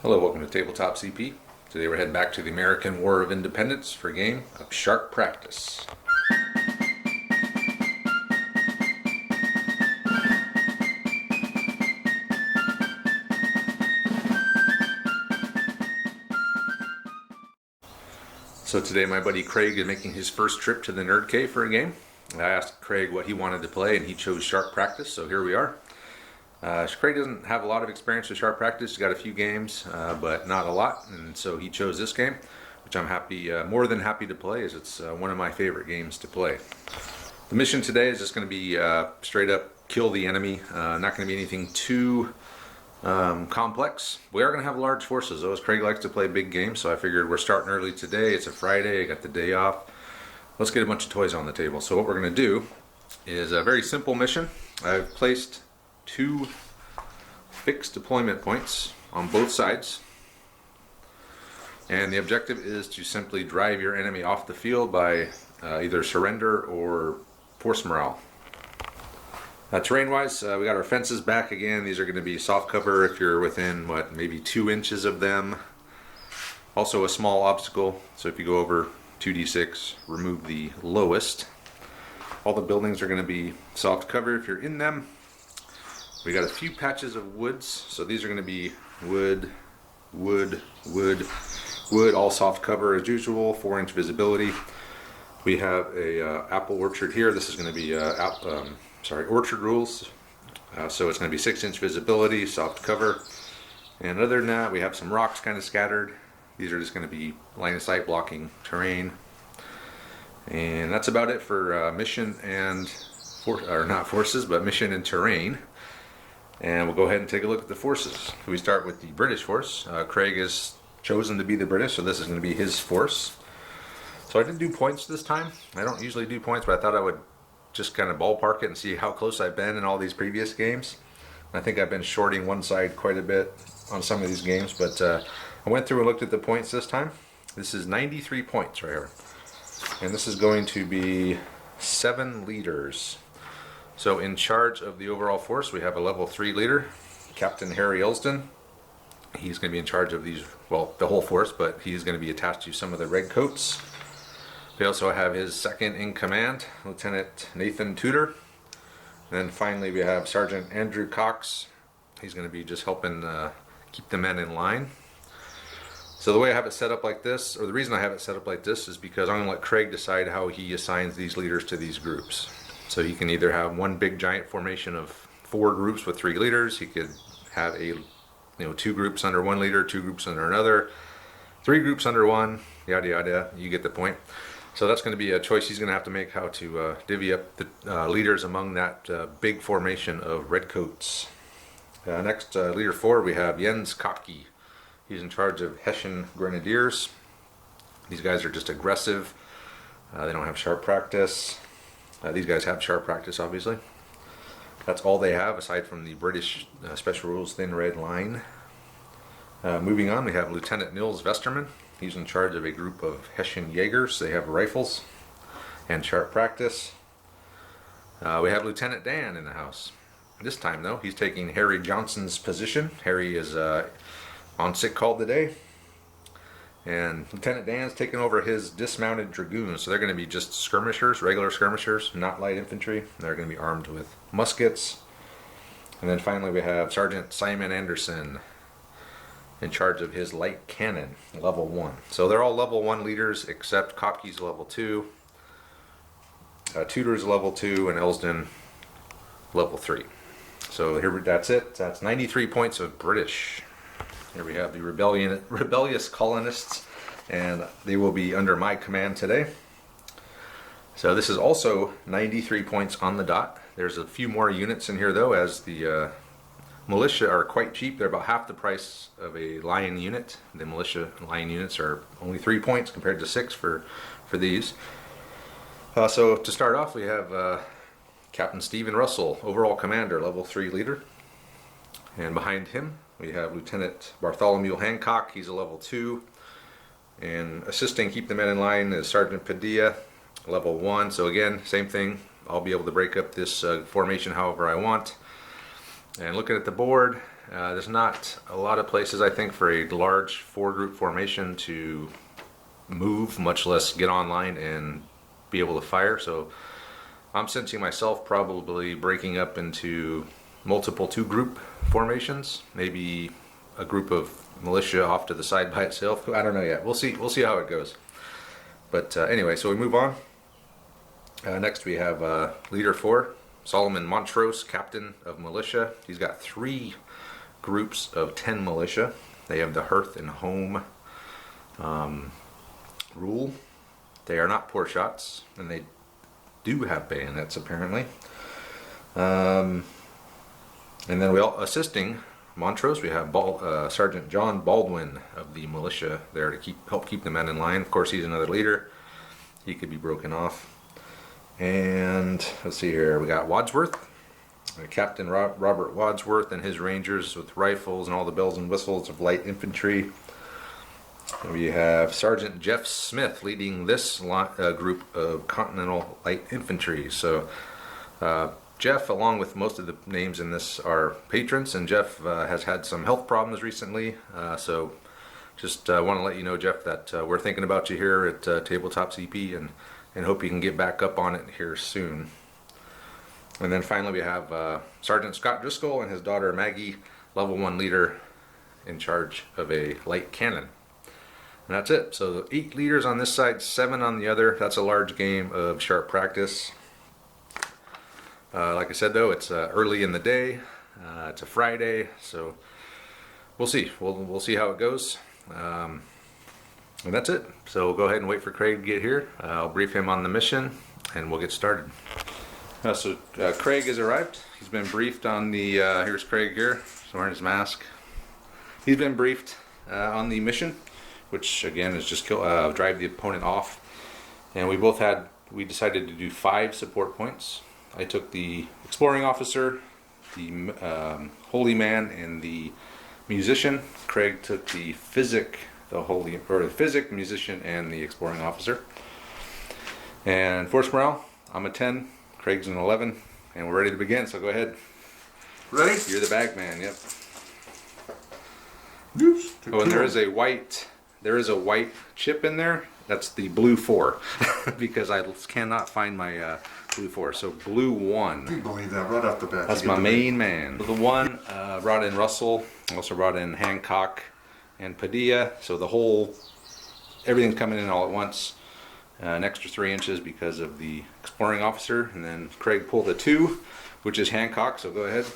Hello, welcome to Tabletop CP. Today we're heading back to the American War of Independence for a game of Sharp Practice. So today my buddy Craig is making his first trip to the Nerd Cave for a game. I asked Craig what he wanted to play and he chose Sharp Practice, so here we are. Craig doesn't have a lot of experience with Sharp Practice. He's got a few games, but not a lot, and so he chose this game, which I'm more than happy to play, as it's one of my favorite games to play. The mission today is just going to be straight up kill the enemy. Not going to be anything too complex. We are going to have large forces, though, as Craig likes to play big games, so I figured we're starting early today. It's a Friday. I got the day off. Let's get a bunch of toys on the table. So what we're going to do is a very simple mission. I've placed 2 fixed deployment points on both sides, and the objective is to simply drive your enemy off the field by either surrender or force morale. Terrain wise, we got our fences back again. These are going to be soft cover if you're within maybe 2 inches of them. Also a small obstacle, so if you go over 2d6, remove the lowest. All the buildings are going to be soft cover if you're in them. We got a few patches of woods, so these are going to be wood, all soft cover as usual, 4-inch visibility. We have a apple orchard here. This is going to be orchard rules, so it's going to be 6-inch visibility, soft cover. And other than that, we have some rocks kind of scattered. These are just going to be line of sight blocking terrain. And that's about it for mission and mission and terrain. And we'll go ahead and take a look at the forces. We start with the British force. Craig has chosen to be the British, so this is going to be his force. So I didn't do points this time. I don't usually do points, but I thought I would just kind of ballpark it and see how close I've been in all these previous games. I think I've been shorting one side quite a bit on some of these games, but I went through and looked at the points this time. This is 93 points right here. And this is going to be 7 leaders. So in charge of the overall force, we have a level 3 leader, Captain Harry Elston. He's going to be in charge of these, well, the whole force, but he's going to be attached to some of the redcoats. We also have his second in command, Lieutenant Nathan Tudor. And then finally we have Sergeant Andrew Cox. He's going to be just helping keep the men in line. So the way I have it set up like this, or the reason I have it set up like this, is because I'm going to let Craig decide how he assigns these leaders to these groups. So he can either have one big giant formation of 4 groups with 3 leaders. He could have 2 groups under one leader, 2 groups under another, 3 groups under one, yada yada. You get the point. So that's going to be a choice he's going to have to make, how to divvy up the leaders among that big formation of redcoats. Next, leader 4, we have Jens Kopke. He's in charge of Hessian Grenadiers. These guys are just aggressive. They don't have sharp practice. These guys have sharp practice, obviously. That's all they have, aside from the British Special Rules Thin Red Line. Moving on, we have Lieutenant Nils Vesterman. He's in charge of a group of Hessian Jaegers. They have rifles and sharp practice. We have Lieutenant Dan in the house. This time, though, he's taking Harry Johnson's position. Harry is on sick call today. And Lieutenant Dan's taking over his dismounted dragoons. So they're going to be just skirmishers, regular skirmishers, not light infantry. They're going to be armed with muskets. And then finally we have Sergeant Simon Anderson in charge of his light cannon, level 1. So they're all level 1 leaders except Kopke's level 2, Tudor's level 2, and Elston level 3. So here, that's it. That's 93 points of British. Here we have the rebellious colonists, and they will be under my command today. So this is also 93 points on the dot. There's a few more units in here, though, as the militia are quite cheap. They're about half the price of a lion unit. The militia lion units are only 3 points compared to 6 for these. So to start off, we have Captain Stephen Russell, overall commander, level 3 leader. And behind him, we have Lieutenant Bartholomew Hancock. He's a level 2. And assisting keep the men in line is Sergeant Padilla, level 1. So again, same thing. I'll be able to break up this formation however I want. And looking at the board, There's not a lot of places, I think, for a large 4-group formation to move, much less get online and be able to fire. So I'm sensing myself probably breaking up into multiple 2-group formations, maybe a group of militia off to the side by itself. I don't know yet. We'll see how it goes. But anyway, so we move on. Next we have Leader 4, Solomon Montrose, Captain of Militia. He's got 3 groups of 10 militia. They have the hearth and home rule. They are not poor shots, and they do have bayonets apparently. And then we all assisting Montrose. We have Sergeant John Baldwin of the militia there to help keep the men in line. Of course, he's another leader. He could be broken off. And let's see here. We got Wadsworth, Captain Robert Wadsworth and his Rangers with rifles and all the bells and whistles of light infantry. And we have Sergeant Jeff Smith leading this group of Continental Light Infantry. So Jeff, along with most of the names in this, are patrons, and Jeff has had some health problems recently. So just want to let you know, Jeff, that we're thinking about you here at Tabletop CP, and hope you can get back up on it here soon. And then finally we have Sergeant Scott Driscoll and his daughter Maggie, level 1 leader in charge of a light cannon. And that's it. So 8 leaders on this side, 7 on the other. That's a large game of sharp practice. Like I said though, it's early in the day. It's a Friday, so we'll see. We'll see how it goes. And that's it. So we'll go ahead and wait for Craig to get here. I'll brief him on the mission, and we'll get started. So Craig has arrived. He's been briefed on the, here's Craig here, he's wearing his mask. He's been briefed on the mission, which again is just drive the opponent off. And we decided to do 5 support points. I took the exploring officer, the holy man, and the musician. Craig took the physic, musician, and the exploring officer. And force morale, I'm a 10, Craig's an 11, and we're ready to begin. So go ahead. Ready? You're the bag man. Yep. Oops. Oh, and there is a white chip in there. That's the blue 4 because I cannot find my blue 4. So blue 1. You believe that right off the bat. That's my main man. The 1 brought in Russell. Also brought in Hancock and Padilla. So everything's coming in all at once. An extra 3 inches because of the exploring officer. And then Craig pulled a 2, which is Hancock. So go ahead.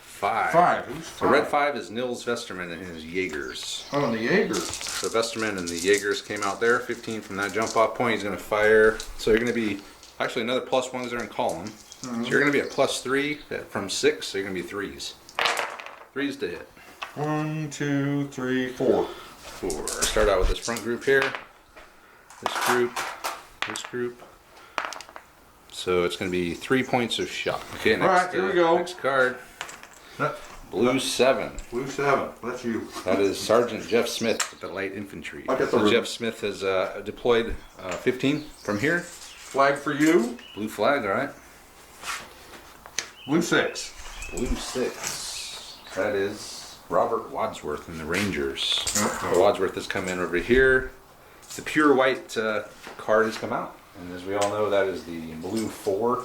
5. Who's 5? So red 5 is Nils Vesterman and his Jaegers. Oh, the Jaegers. So Vesterman and the Jaegers came out there. 15 from that jump off point. He's going to fire. So you're going to be actually another +1s there in column. Mm-hmm. So you're going to be at +3 from 6. So you're going to be 3s. 3s to hit. 1, 2, 3, 4. 4. Start out with this front group here. This group. So it's going to be 3 points of shot. Okay, next, all right, here we go. Next card. Blue 7. Blue 7. That's you. That is Sergeant Jeff Smith with the light infantry. So Jeff Smith has deployed 15 from here. Flag for you. Blue flag, all right. Blue 6. Blue 6. That is Robert Wadsworth and the Rangers. So Wadsworth has come in over here. The pure white card has come out. And as we all know, that is the blue 4,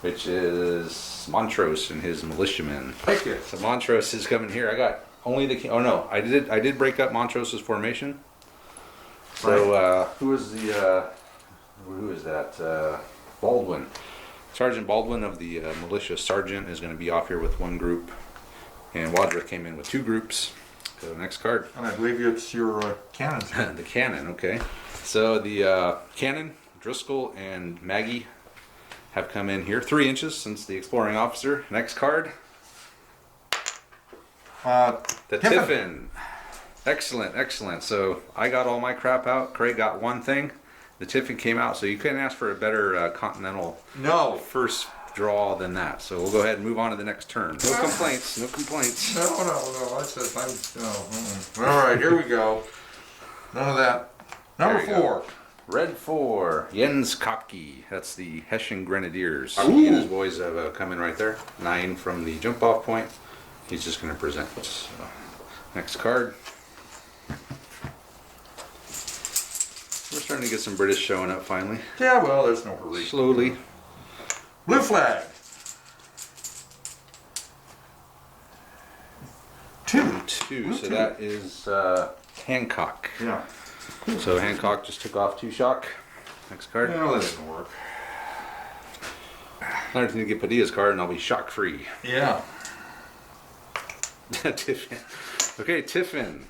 which is Montrose and his militiamen. Thank you. So Montrose is coming here. I got only the. Oh no, I did break up Montrose's formation. So who is that? Baldwin. Sergeant Baldwin of the militia sergeant is going to be off here with 1 group, and Wadsworth came in with 2 groups. So next card. And I believe it's your cannon. The cannon. Okay. So the cannon, Driscoll and Maggie have come in here. 3 inches since the exploring officer. Next card. The Tiffin. Excellent, excellent. So I got all my crap out. Craig got 1 thing. The Tiffin came out, so you couldn't ask for a better Continental first draw than that. So we'll go ahead and move on to the next turn. No complaints, no complaints. No. I said, no. All right, here we go. None of that. Number 4. Red 4, Jens Kopke. That's the Hessian Grenadiers. Ooh. He and his boys have come in right there. 9 from the jump off point. He's just going to present. So, next card. We're starting to get some British showing up finally. Yeah, well, there's no hurry. Slowly. Blue flag. 2. 2. Blue So 2. that is Hancock. Yeah. So Hancock just took off 2 shock. Next card. No, that didn't work. I just need to get Padilla's card and I'll be shock free. Yeah. Tiffin. Okay, Tiffin.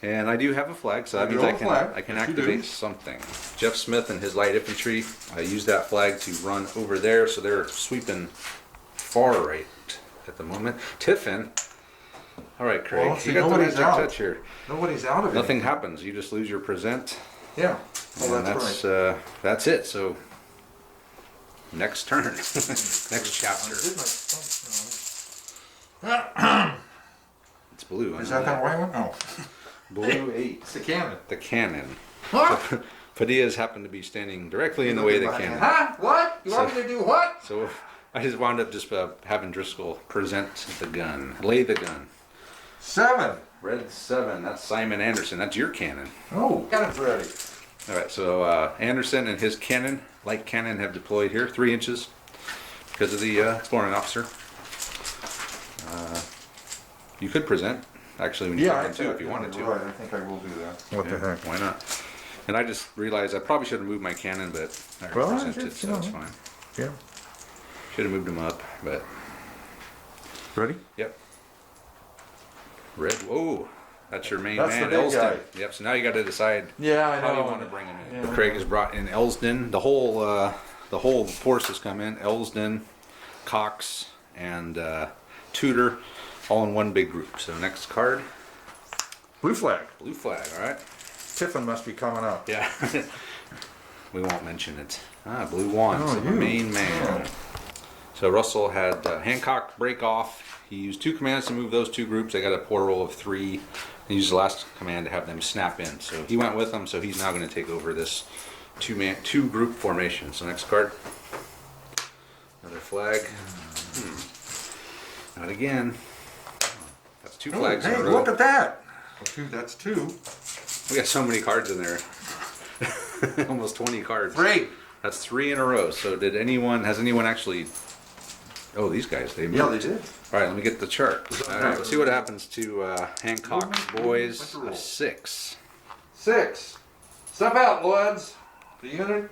And I do have a flag, so that You means have a flag. I can Yes, you activate do. something. Jeff Smith and his light infantry, I use that flag to run over there, so they're sweeping far right at the moment. Tiffin. All right, Craig. Well, see, you got the nobody's magic out. touch here. Nobody's out of it. Nothing happens. You just lose your present. Yeah. Well, And that's right. that's it. So next turn. Next chapter. It's blue. I Is know that that white one? No. Blue 8. It's the cannon. The cannon. Huh? So, Padilla's happened to be standing directly in the way of the cannon. Huh? What? You want me to do what? So I just wound up just having Driscoll present the gun. Lay the gun. 7. Red 7. That's Simon Anderson. That's your cannon. Oh, cannon's ready. All right. So Anderson and his cannon, light cannon, have deployed here 3 inches because of the exploring officer. You could present actually when you Yeah, come in too if you wanted to. Right, I think I will do that. What Yeah, why not? And I just realized I probably should have moved my cannon, but I Well, already presented, it's, so you it's know. fine. Yeah. Should have moved them up, but Ready? yep. Red. Whoa, that's your main That's the man, big Elston. guy. Yep. So now you got to decide Yeah, I know. how you want to bring him in. Yeah. Craig has brought in Elsden. The whole force has come in. Elsden, Cox, and Tudor, all in one big group. So next card, Blue flag. blue flag. All right. Tiffin must be coming up. Yeah. We won't mention it. Ah, blue one. Oh, So the you. main man. So Russell had Hancock break off. He used 2 commands to move those 2 groups. They got a poor roll of 3. He used the last command to have them snap in. So he went with them. So he's now going to take over this 2 group formation. So next card. Another flag. Not again. That's 2 flags in Hey, a row. look at that. Well, 2, that's 2. We got so many cards in there. Almost 20 cards. 3. That's 3 in a row. So has anyone actually? Oh, these guys, they moved. Yeah, they did. All right, let me get the chart. All right, let's see what happens to Hancock's boys. What's the roll? 6. 6. Step out, lads. The unit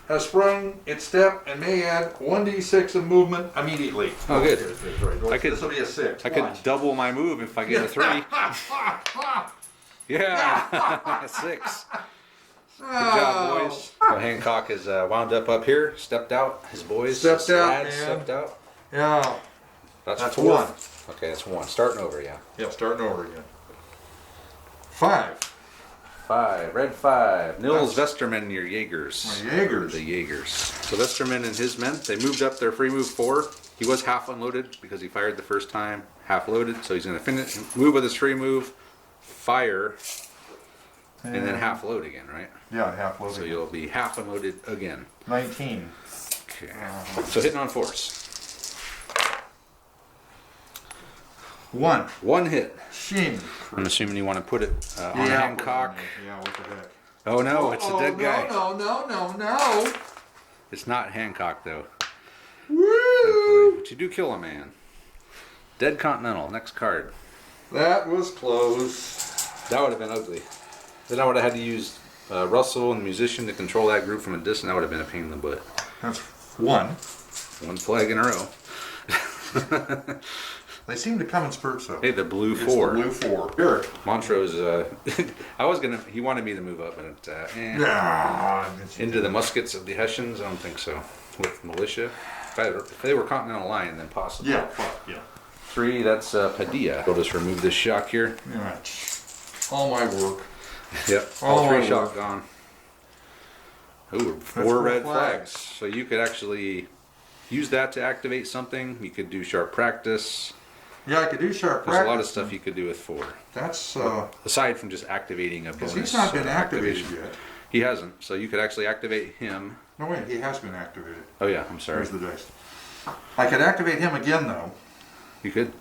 has sprung its step and may add 1d6 of movement immediately. Oh, good. I I could- This will be a 6. I could double my move if I get a 3. Yeah, 6. Good job, boys. So Hancock is wound up here, stepped out. His boys Stepped out, lads man. stepped out. Yeah. That's That's 1. Okay, that's 1. Starting over, yeah. Yeah, starting over again. 5. 5, red 5. Nils Vesterman, your Jaegers. My Jaegers. The Jaegers. So Vesterman and his men, they moved up their free move 4. He was half unloaded because he fired the first time, half loaded. So he's going to finish, move with his free move, fire, and then half load again, right? Yeah, half So loaded. you'll be half unloaded again. 19. Okay. So hitting on force. 1. 1 hit. Sheen. I'm assuming you want to put it on Hancock. Yeah, what the heck? Oh no, it's a dead guy. No. It's not Hancock though. Woo! But you do kill a man. Dead Continental. Next card. That was close. That would have been ugly. Then I would have had to use Russell and the musician to control that group from a distance. That would have been a pain in the butt. That's 1. 1 flag in a row. They seem to come in spurts though. Hey, the blue It's 4. the blue 4. Here. Montrose. He wanted me to move up, but Nah, into the muskets of the Hessians. I don't think so. With militia. If they were Continental Line, then possibly. Yeah, fuck, yeah. 3. That's Padilla. We'll just remove this shock here. Yeah. All my work. Yep. All Oh, 3 my shock Lord. gone. Ooh, 4 4 red flags. flags. So you could actually use that to activate something. You could do sharp practice. Yeah, I could do sharp There's practice. a lot of stuff you could do with 4. That's Aside from just activating a bonus. because he's not been activated activation. yet. He hasn't, so you could actually activate him. No, wait, he has been activated. Oh yeah, I'm sorry. There's the dice. I could activate him again, though. You could.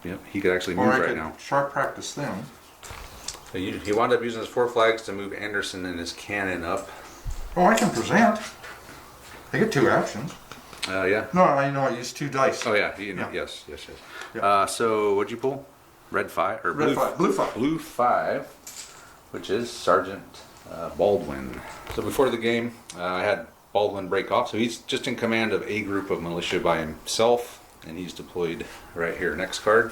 Yep, he could actually Or move I right could now. sharp practice them. So he wound up using his 4 flags to move Anderson and his cannon up. Oh, I can present. I get 2 actions. Yeah. No, I know I used 2 dice. Oh yeah, Yeah. yes. Yeah. So what'd you pull? Red 5 or Red 5, blue 5. Blue 5, which is Sergeant Baldwin. So before the game, I had Baldwin break off. So he's just in command of a group of militia by himself, and he's deployed right here. Next card.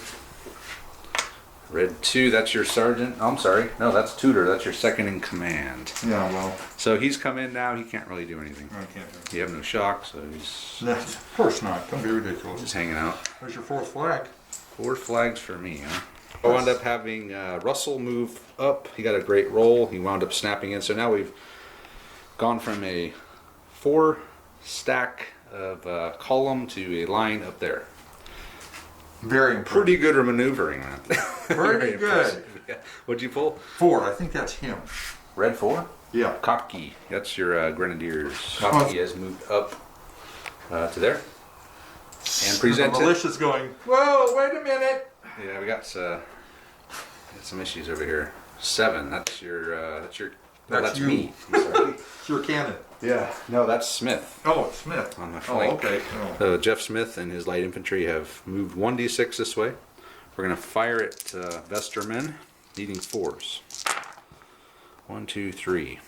Red 2, that's your sergeant. Oh, I'm sorry. No, that's Tudor. That's your second in command. Yeah, well, So he's come in now. He can't really do anything. I can't do it. You have no shock, so he's No, of course not. Don't be ridiculous. just hanging out. There's your 4th flag. 4 flags for me, huh? I wound up having Russell move up. He got a great roll. He wound up snapping in. So now we've gone from a 4 stack of column to a line up there. Very impressive. Pretty good maneuvering, man. Pretty good. impressive. Yeah. What'd you pull? 4, I think that's him. Red 4? Yeah. Kopke. That's your Grenadiers. Kopke has moved up to there. And presented. The militia's going, whoa, wait a minute. Yeah, we got some issues over here. 7. That's your. No, that's you. me. I'm sorry. It's your cannon. Yeah. No, that's Smith. Oh, it's Smith. On my Oh, flank. okay. Oh. So Jeff Smith and his light infantry have moved 1d6 this way. We're going to fire at Vestermen, needing 4s. 1, 2, 3.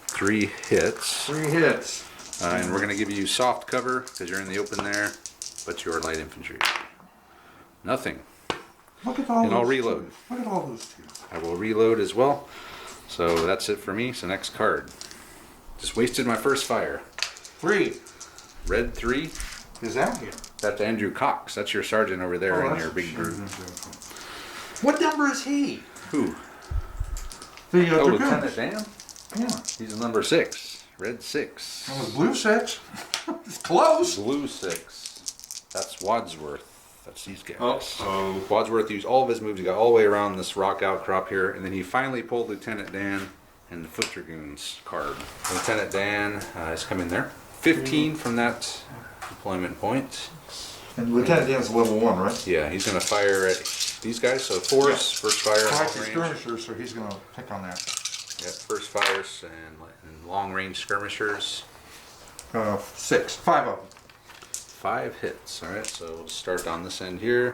3 hits. 3 hits. And we're going to give you soft cover because you're in the open there, but you're light infantry. Nothing. Look at all And those I'll reload. 2. Look at all those 2. I will reload as well. So that's it for me. So next card. Just wasted my first fire. 3. Red 3. Is that him? That's Andrew Cox. That's your sergeant over there in that's your big group. What number is he? Who? The Oh, dragoons. Lieutenant Dan? Yeah. He's a number 6. Red 6. That was blue 6. It's close. Blue 6. That's Wadsworth. That's these guys. Oh. Wadsworth used all of his moves. He got all the way around this rock outcrop here, and then he finally pulled Lieutenant Dan and the Foot Dragoons card. Lieutenant Dan has come in there. 15 from that deployment point. And Lieutenant Dan's level 1, right? Yeah, he's going to fire at these guys. So 4s, first fire at Practice long range. skirmishers, so he's going to pick on that. Yeah, first fires and long range skirmishers. 6. 5 of them. 5 hits. All right, so we'll start on this end here.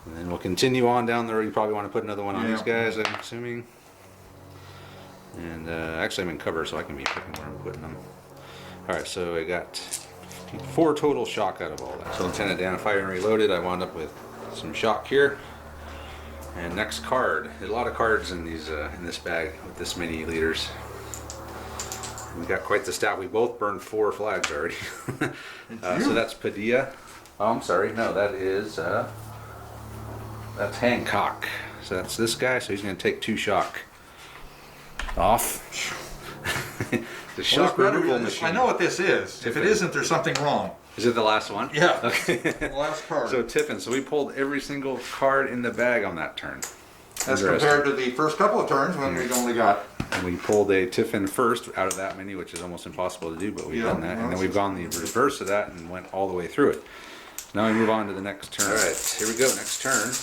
And then we'll continue on down the road. You probably want to put another one on these guys, I'm assuming. And actually, I'm in cover, so I can be picking where I'm putting them. All right, so I got 4 total shock out of all that. So Lieutenant Dan fired and reloaded. I wound up with some shock here. And next card. There's a lot of cards in these in this bag with this many leaders. We got quite the stat. We both burned 4 flags already. So that's Padilla. Oh, I'm sorry. No, that is that's Hancock. So that's this guy. So he's going to take 2 shock off. The shock removal machine. I know what this is. If it isn't, there's something wrong. Is it the last one? Yeah. Okay. The last card. So Tiffin. So we pulled every single card in the bag on that turn. As compared to the first couple of turns when we'd only got. And we pulled a Tiffin first out of that many, which is almost impossible to do, but we've done that. And then we've gone the reverse of that and went all the way through it. Now we move on to the next turn. All right, here we go. Next turn.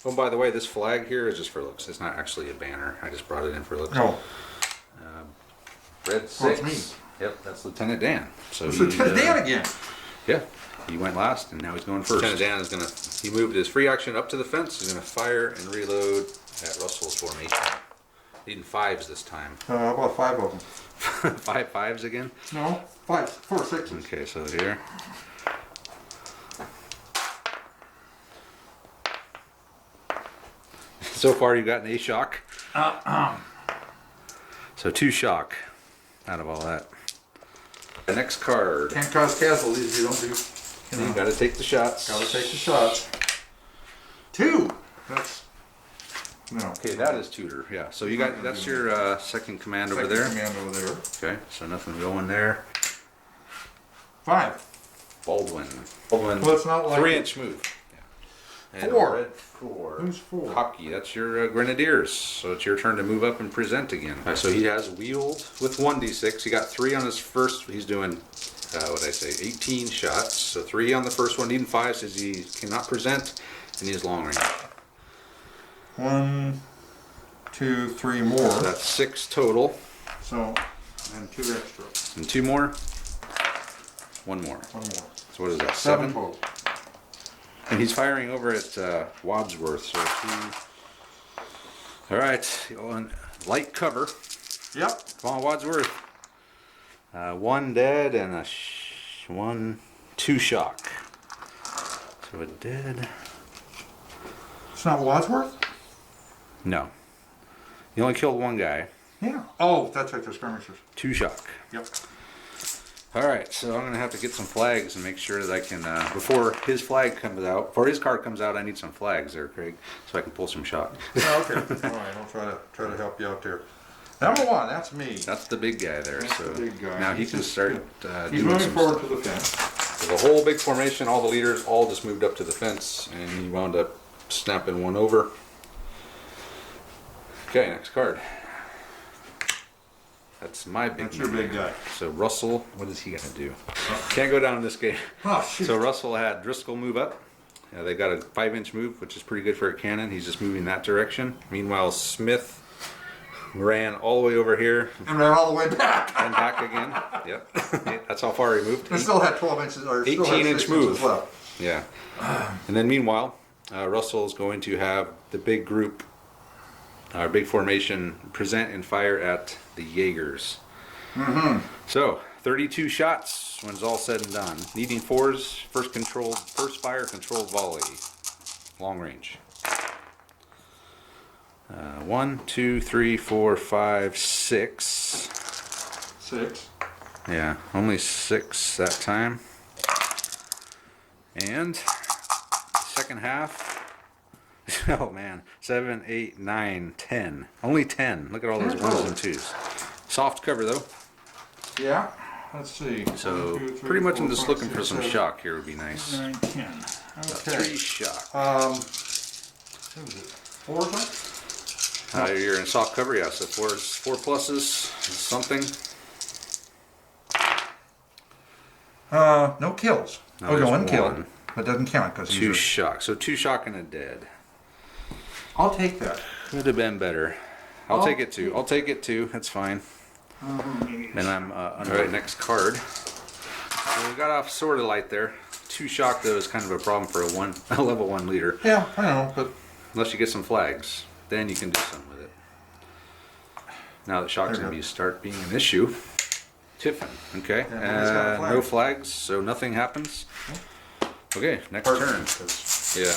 Oh, by the way, this flag here is just for looks. It's not actually a banner. I just brought it in for looks. No. Red 6. Oh, it's me. Yep, that's Lieutenant Dan. So It's Lieutenant Dan again. Yeah, he went last, and now he's going first. Lieutenant Dan is going to. He moved his free action up to the fence. He's going to fire and reload at Russell's formation. Needing 5s this time. How about 5 of them? 5 5s again? No, 5, 4 6s. Okay, so here. So far, you've gotten a shock. So 2 shock out of all that. The next card. Can't cause casualties if you don't do. You got to take the shots. Gotta take the shots. 2. That's. No. Okay, that is Tudor. Yeah. So you got that's your second command over there. Command over there. Okay, so nothing going there. 5. Baldwin. Baldwin. Well, it's not like 3-inch move. And 4. red 4. Who's 4? Kopke, that's your Grenadiers. So it's your turn to move up and present again. All right, so he has wheeled with 1d6. He got 3 on his first. He's doing, what did I say, 18 shots. So 3 on the first one, needing 5, says he cannot present, and he has long range. 1, 2, 3 more. So that's 6 total. So, and 2 extra. And 2 more. 1 more. 1 more. So what is that? 7 total. And he's firing over at Wadsworth. So 2. All right, on light cover. Yep. Come on, Wadsworth. 1 dead and 2 shock. So a dead. It's not Wadsworth? No. You only killed 1 guy. Yeah. Oh, that's right, they're skirmishers. 2 shock. Yep. All right, so I'm going to have to get some flags and make sure that I can, before his flag comes out, before his card comes out, I need some flags there, Craig, so I can pull some shock. Oh, okay. All right, I'll try to help you out there. Number 1, that's me. That's the big guy there. That's so the big guy. Now he can start He's doing moving some forward stuff. to the fence. So the whole big formation, all the leaders, all just moved up to the fence, and he wound up snapping 1 over. Okay, next card. That's my big That's your big guy. So Russell, what is he going to do? Can't go down in this game. Oh, shoot. So Russell had Driscoll move up. They got a 5-inch move, which is pretty good for a cannon. He's just moving that direction. Meanwhile, Smith ran all the way over here And ran all the way back. and back again. Yep. That's how far he moved. It still had 12 inches, or still had 18-inch 6 move. inches left. Yeah. And then meanwhile, Russell is going to have the big group, our big formation, present and fire at the Jaegers. Mm-hmm. So, 32 shots when it's all said and done. Needing 4s, first fire, controlled volley. Long range. 1, 2, 3, 4, 5, 6. 6. Yeah, only 6 that time. And second half. Oh man, 7, 8, 9, 10. Only 10. Look at all those 1s and 2s. Soft cover though. Yeah. Let's see. So 1, 2, 3, pretty much 4, I'm just 5, looking 6, for some 7, shock here would be nice. 9, 10. Okay. 3 shock. What was it? 4 or something? You're in soft cover, yeah. So 4 pluses is something. No kills. No, Okay, there's 1 kill. 1. But doesn't count because 2 shock. So 2 shock and a dead. I'll take that. Could have been better. I'll take it too. I'll take it too. That's fine. And I'm all right. Next card. So we got off sort of light there. 2 shock though is kind of a problem for a level 1 leader. Yeah, I know, but Unless you get some flags, then you can do something with it. Now that shock's There going you to start being an issue. Tiffin. Okay. Yeah, he's got No flags. flags, so nothing happens. Okay, next Perfect. turn. Yeah.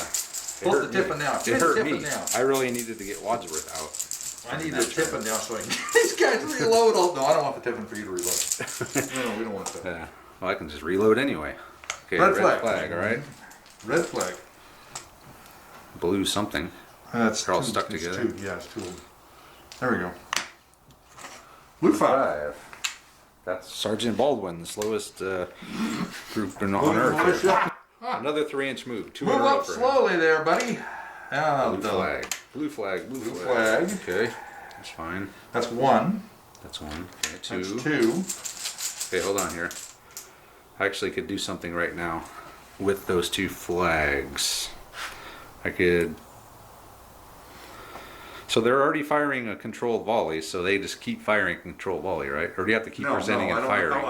Pull the Tiffin now. It hurt me. Now. I really needed to get Wadsworth out. I need the Tiffin now so I can. These guys reload all. No, I don't want the Tiffin for you to reload. No, we don't want that. Yeah. Well, I can just reload anyway. Okay, Red red flag. all right. Red flag. Blue something. That's They're all 2. stuck It's together. 2. Yeah, it's 2 of them. There we go. Blue 5. That's Sergeant Baldwin, the slowest group on Earth. Another 3-inch move. 2 Move in a row up for him. slowly there, buddy. Blue flag. Blue flag. Blue Blue flag. flag. Okay, that's fine. That's 1. That's 1. Okay, 2. That's 2. Okay, hold on here. I actually could do something right now with those 2 flags. I could. So they're already firing a controlled volley, so they just keep firing controlled volley, right? Or do you have to keep presenting and firing?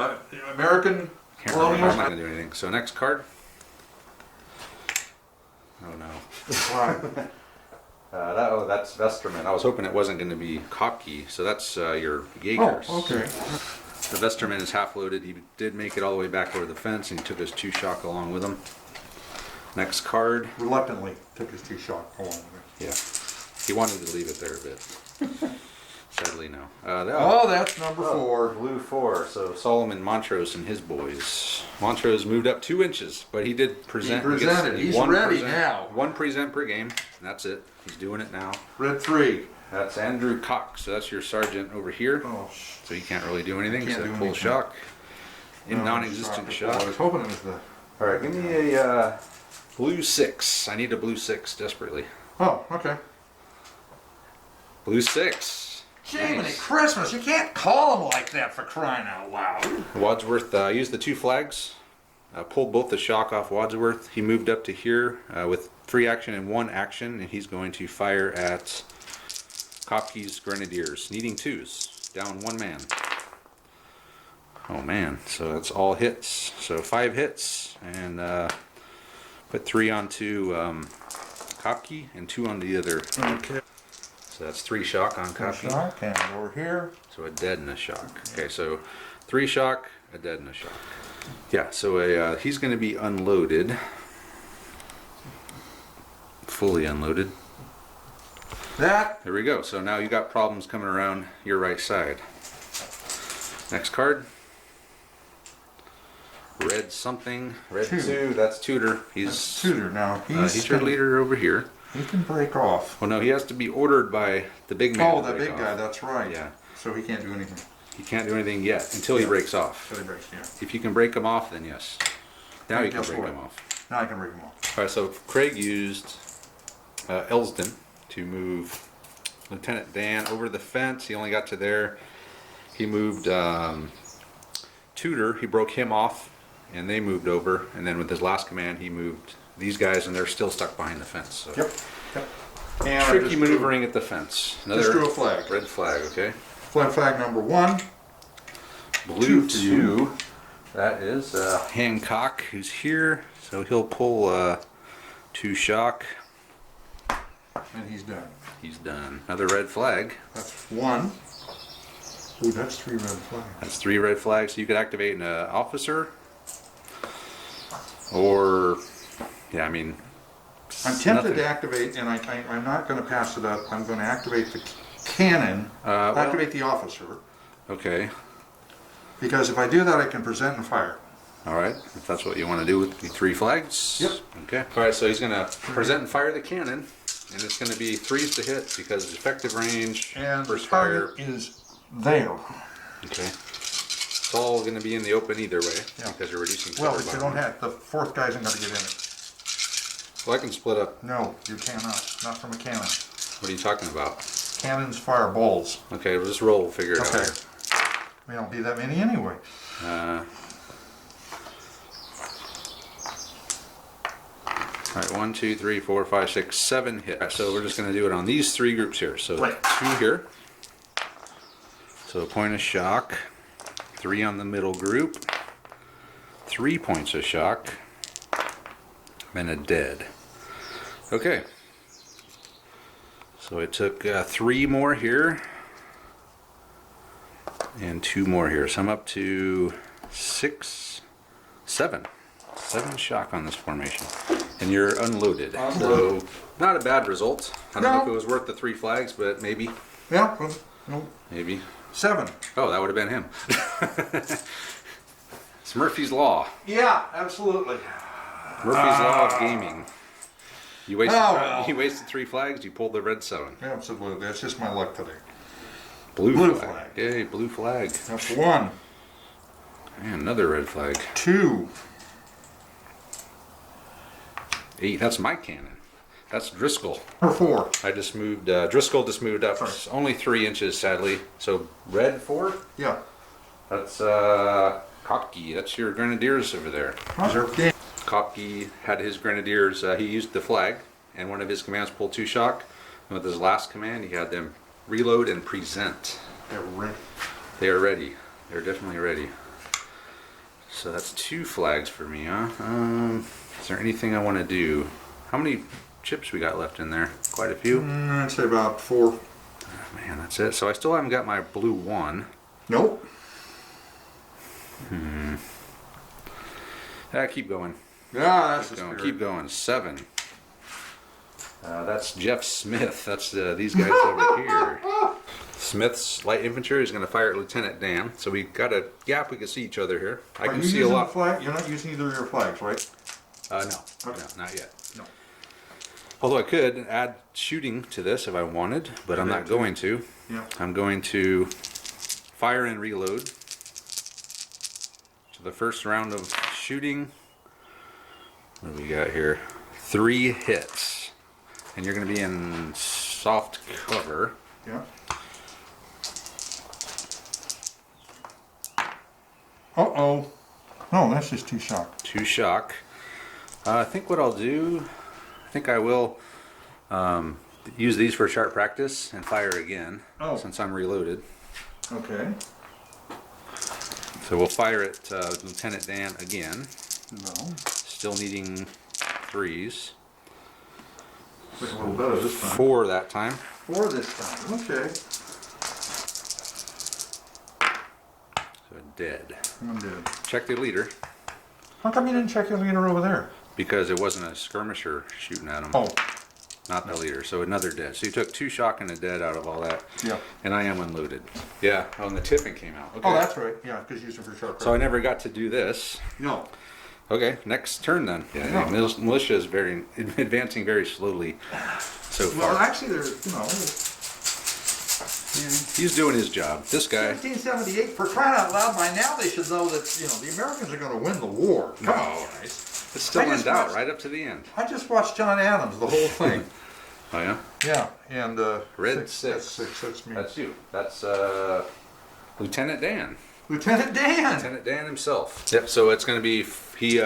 American Can't remember. I'm colonial. not going to do anything. So next card. Oh no. That's Vesterman. I was hoping it wasn't going to be Kopke. So that's your Jaegers. Oh, okay. The Vesterman is half loaded. He did make it all the way back over the fence, and he took his 2 shock along with him. Next card. Reluctantly took his 2 shot along with it. Yeah. He wanted to leave it there a bit. Sadly, no. Oh, that's number 4. Blue 4. So Solomon Montrose and his boys. Montrose moved up 2 inches, but he did present. He presented. He's ready now. 1 present per game. And that's it. He's doing it now. Red 3. That's Andrew Cox. So that's your sergeant over here. Oh, So he can't really do anything. Can't So do full anything. shock. no, Non-existent I shock. was hoping it was the. All right, give me a Blue 6. I need a blue 6 desperately. Oh, okay. Blue 6. Jiminy Nice. Christmas, you can't call them like that for crying out loud. Wadsworth used the 2 flags. Pulled both the shock off Wadsworth. He moved up to here with free action and 1 action, and he's going to fire at Kopke's Grenadiers, needing 2s. Down 1 man. Oh man, so that's all hits. So 5 hits, and put 3 onto Kopke and 2 on the other. Okay. So that's 3 shock on Kopke. Shock, and over here. So a dead and a shock. Okay, so 3 shock, a dead and a shock. Yeah, so he's going to be unloaded. Fully unloaded. That. There we go. So now you got problems coming around your right side. Next card. Red something. Red 2. That's Tudor. He's Tudor now. he's your leader over here. He can break off. Well, no, he has to be ordered by the big man. Oh, to the break big off. guy. That's right. Yeah. So he can't do anything. He can't do anything yet until he breaks off. So he breaks. Yeah. If you can break him off, then yes. Now you can Guess break what? him off. Now I can break him off. All right, so Craig used Elsden to move Lieutenant Dan over the fence. He only got to there. He moved Tudor. He broke him off, and they moved over. And then with his last command, he moved these guys, and they're still stuck behind the fence. So. Yep. Yep. And I Tricky just maneuvering at the fence. Another just drew a flag. red flag. Okay. Flag number 1. Blue 2. 2. That is Hancock, who's here. So he'll pull 2 shock. And he's done. He's done. Another red flag. That's 1. Ooh, that's 3 red flags. That's 3 red flags. So you could activate an officer. Or, yeah, I mean. I'm tempted nothing. to activate, and I'm not going to pass it up. I'm going to activate the cannon, well- activate the officer, Okay. because if I do that, I can present and fire. All right. If that's what you want to do with the 3 flags. Yep. Okay. All right. So he's going to present and fire the cannon. And it's going to be 3s to hit because effective range, And the first fire. target is there. Okay. It's all going to be in the open either way Yeah. because you're reducing Well, cover if by you don't 1. have, the 4th guy isn't going to get in it. Well, I can split up. No, you cannot. Not from a cannon. What are you talking about? Cannons fire balls. Okay, we'll just roll. We'll figure it Okay. out. We don't be that many anyway. All right, 1, 2, 3, 4, 5, 6, 7 hits. So we're just going to do it on these 3 groups here. So Right. 2 here. So a point of shock. 3 on the middle group. 3 points of shock. And a dead. Okay. So it took 3 more here. And 2 more here. So I'm up to 6, 7. 7 shock on this formation. And you're unloaded. So not a bad result. I don't know if it was worth the 3 flags, but maybe. Yeah, well, no. Maybe. 7. Oh, that would have been him. It's Murphy's Law. Yeah, absolutely. Murphy's Law of gaming. You wasted, Oh, well. you wasted 3 flags, you pulled the red 7. Absolutely. That's just my luck today. Blue flag. flag. Yay, blue flag. That's 1. And another red flag. 2. 8. That's my cannon. That's Driscoll. Or 4. I just moved, Driscoll just moved up. Sorry. It's only 3 inches, sadly. So red 4? Yeah. That's Kopke. That's your grenadiers over there. Reserve. Kopke had his grenadiers. He used the flag, and one of his commands pulled 2 shock. And with his last command, he had them reload and present. They're ready. They are ready. They're definitely ready. So that's 2 flags for me, huh? Is there anything I want to do? How many chips we got left in there? Quite a few. I'd say about 4. Oh, man, that's it. So I still haven't got my blue 1. Nope. Keep going. Yeah, that's Keep the going. spirit. Keep going. 7. That's Jeff Smith. That's these guys over here. Smith's light infantry is going to fire at Lieutenant Dan. So we got a gap. We can see each other here. I Are can you see a using lot. the flag? You're not using either of your flags, right? No, Okay. no, not yet. No. Although I could add shooting to this if I wanted, but I'm Yeah, not too. going to. Yeah. I'm going to fire and reload. So the first round of shooting, what do we got here? 3 hits. And you're going to be in soft cover. Yeah. Uh-oh. No, that's just 2 shock. 2 shock. I think what I'll do, I think I will use these for sharp practice and fire again since I'm reloaded. Okay. So we'll fire at Lieutenant Dan again. No. Still needing 3s. Looks a little better this time. 4 that time. 4 this time. Okay. So dead. I'm dead. Check the leader How come you didn't check your leader over there? because it wasn't a skirmisher shooting at him. Oh. Not the leader. So another dead. So you took 2 shock and a dead out of all that. Yeah. And I am unloaded. Yeah. Oh, and the tiffin came out. Okay. Oh, that's right. Yeah, because you used it for sharp. So I never got to do this. No. Okay, next turn then. Yeah, Yeah. the militia is very advancing very slowly so far. Well, actually, they're, you know, He's doing his job. This guy. 1778, for crying out loud, by now they should know that, you know, the Americans are going to win the war. Come on, guys. It's still I in just doubt watched- right up to the end. I just watched John Adams, the whole thing. Oh yeah. Yeah, and Red 6. six. That's 6. That's me. That's you. That's Lieutenant Dan. Lieutenant Dan. Lieutenant Dan himself. Yep. So it's going to be he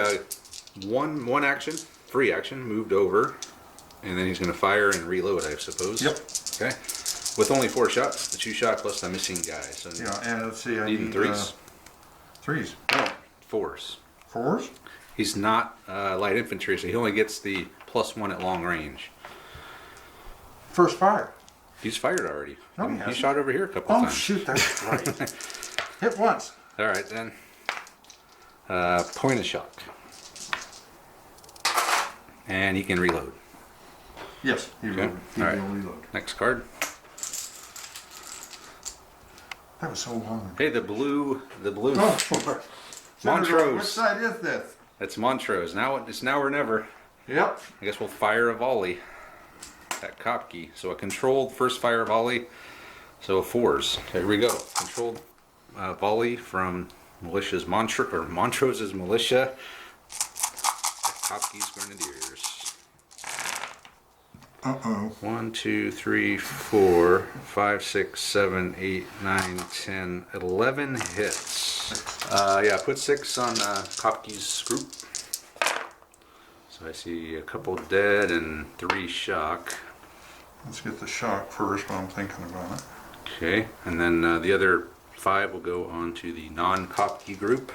one action, free action, moved over, and then he's going to fire and reload, I suppose. Yep. Okay. With only 4 shots, the 2 shot plus the missing guy. So Yeah, and let's see. I needing need 3s. 3s. No, 4s. 4s. He's not light infantry, so he only gets the +1 at long range. First fire. He's fired already. No, he He hasn't. shot over here a couple Oh times. shoot, that's right. Hit once. All right then. Point of shock, and he can reload. Yes, he Okay. will. He All right. will reload. Next card. That was so long. Hey, the blue. Oh, Senator, Montrose. which side is this? That's Montrose. It's now or never. Yep. I guess we'll fire a volley at Kopke. So a controlled first fire volley. So 4s. Okay, here we go. Controlled volley from militia's Montrose's militia. Kopke's Grenadiers. Uh-oh. 1, 2, 3, 4, 5, 6, 7, 8, 9, 10, 11 hits. Yeah, put 6 on Kopke's group. So I see a couple dead and 3 shock. Let's get the shock first while I'm thinking about it. Okay, and then the other 5 will go on to the non-Kopke group.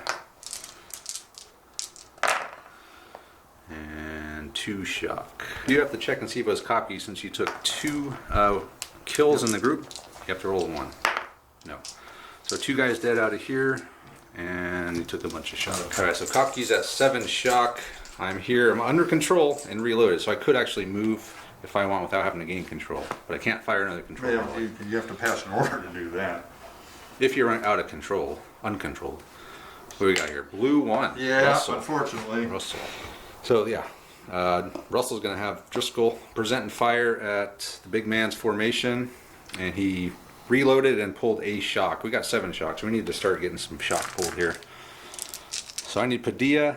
And 2 shock. You have to check and see if it was Kopke since you took 2 kills in the group. You have to roll a 1. No. So 2 guys dead out of here, and you took a bunch of shock. Alright, so Kopke's at 7 shock. I'm here, I'm under control and reloaded, so I could actually move if I want without having to gain control. But I can't fire another control. Yeah, you have to pass an order to do that. If you're out of control, uncontrolled. What do we got here? Blue 1. Yeah, Russell. unfortunately. Russell. So yeah, Russell's going to have Driscoll present and fire at the big man's formation, and he reloaded and pulled a shock. We got 7 shocks. We need to start getting some shock pulled here. So I need Padilla,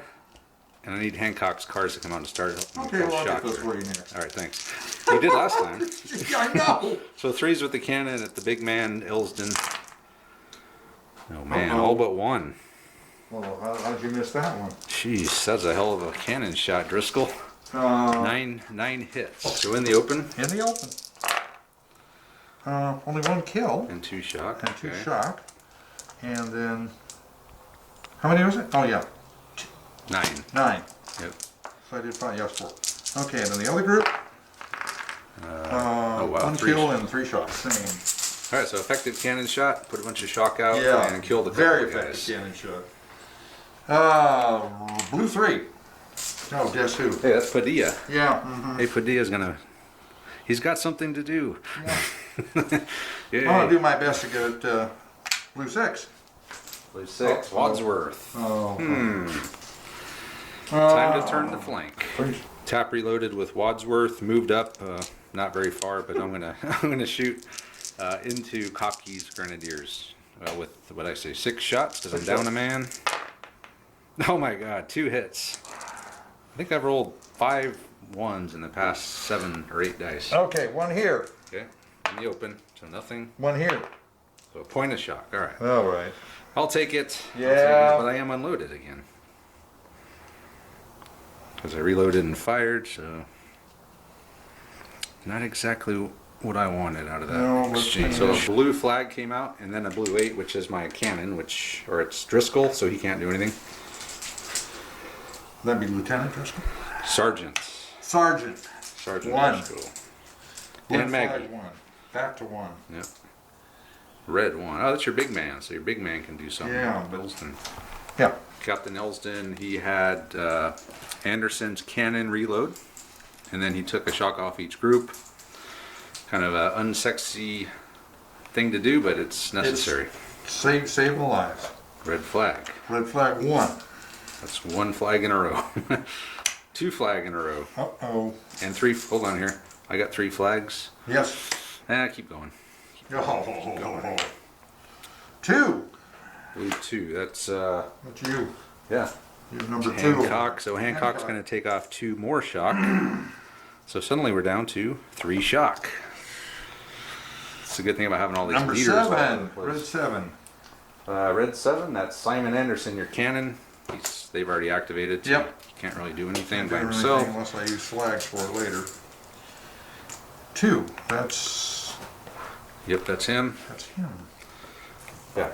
and I need Hancock's cards to come out to start. Okay, well, I'll get those here. for you here. All right, thanks. You did last time. Yeah, I know. So 3s with the cannon at the big man Ilsden. Oh man, Uh-oh. all but 1. Well, how'd you miss that one? Jeez, that's a hell of a cannon shot, Driscoll. 9 hits. So in the open In the open. Only 1 kill and 2 shock. and 2 Okay. shock. And then, how many was it? Oh yeah, 9. 9. Yep. So I did 5, yes, 4. Okay, and then the other group, Oh wow. 1 3. kill and 3 shots. Same. All right, so effective cannon shot. Put a bunch of shock out Yeah, and killed a couple very of effective guys. cannon shot. Blue 3. Oh, guess who? Hey, that's Padilla. Yeah. Hey, Padilla's gonna. He's got something to do. I'm Yay. gonna do my best to get it. Blue 6. Blue 6. Wadsworth. Oh. Time to turn the flank. Please. Tap reloaded with Wadsworth. Moved up, not very far, but I'm gonna I'm gonna shoot into Kopke's Grenadiers with what I say 6 shots because I'm down a man. Oh my God, 2 hits. I think I've rolled 5 ones in the past 7 or 8 dice. Okay, one here. Okay, in the open, so nothing. One here. So a point of shock. All right. All right. I'll take it. Yeah. But I am unloaded again. Because I reloaded and fired, so not exactly what I wanted out of that No, exchange. So a blue flag came out, and then a blue 8, which is my cannon, or it's Driscoll, so he can't do anything. That'd be Lieutenant Driscoll. Sergeant. Sergeant. Sergeant One. Driscoll. Blue And Maggie. flag, one. Back to one. Yep. Red 1. Oh, that's your big man, so your big man can do something. Yeah, but- Elston. Yeah. Captain Elston, he had Anderson's cannon reload, and then he took a shock off each group. Kind of an unsexy thing to do, but it's necessary. Save lives. Red flag. Red flag, one. That's 1 flag in a row. 2 flag in a row. Uh-oh. And 3, hold on here. I got 3 flags. Yes. Keep going. Oh. Two. Blue 2, that's, That's you. yeah. You're number two. Hancock, so Hancock's going to take off 2 more shock. So suddenly we're down to 3 shock. It's a good thing about having all these Number leaders all over the 7. place. Red 7. Red 7, that's Simon Anderson, your cannon. They've already activated. So Yep. He can't really do anything by Can't do himself. anything unless I use flags for it later. 2. That's Yep, that's him. him. Yeah.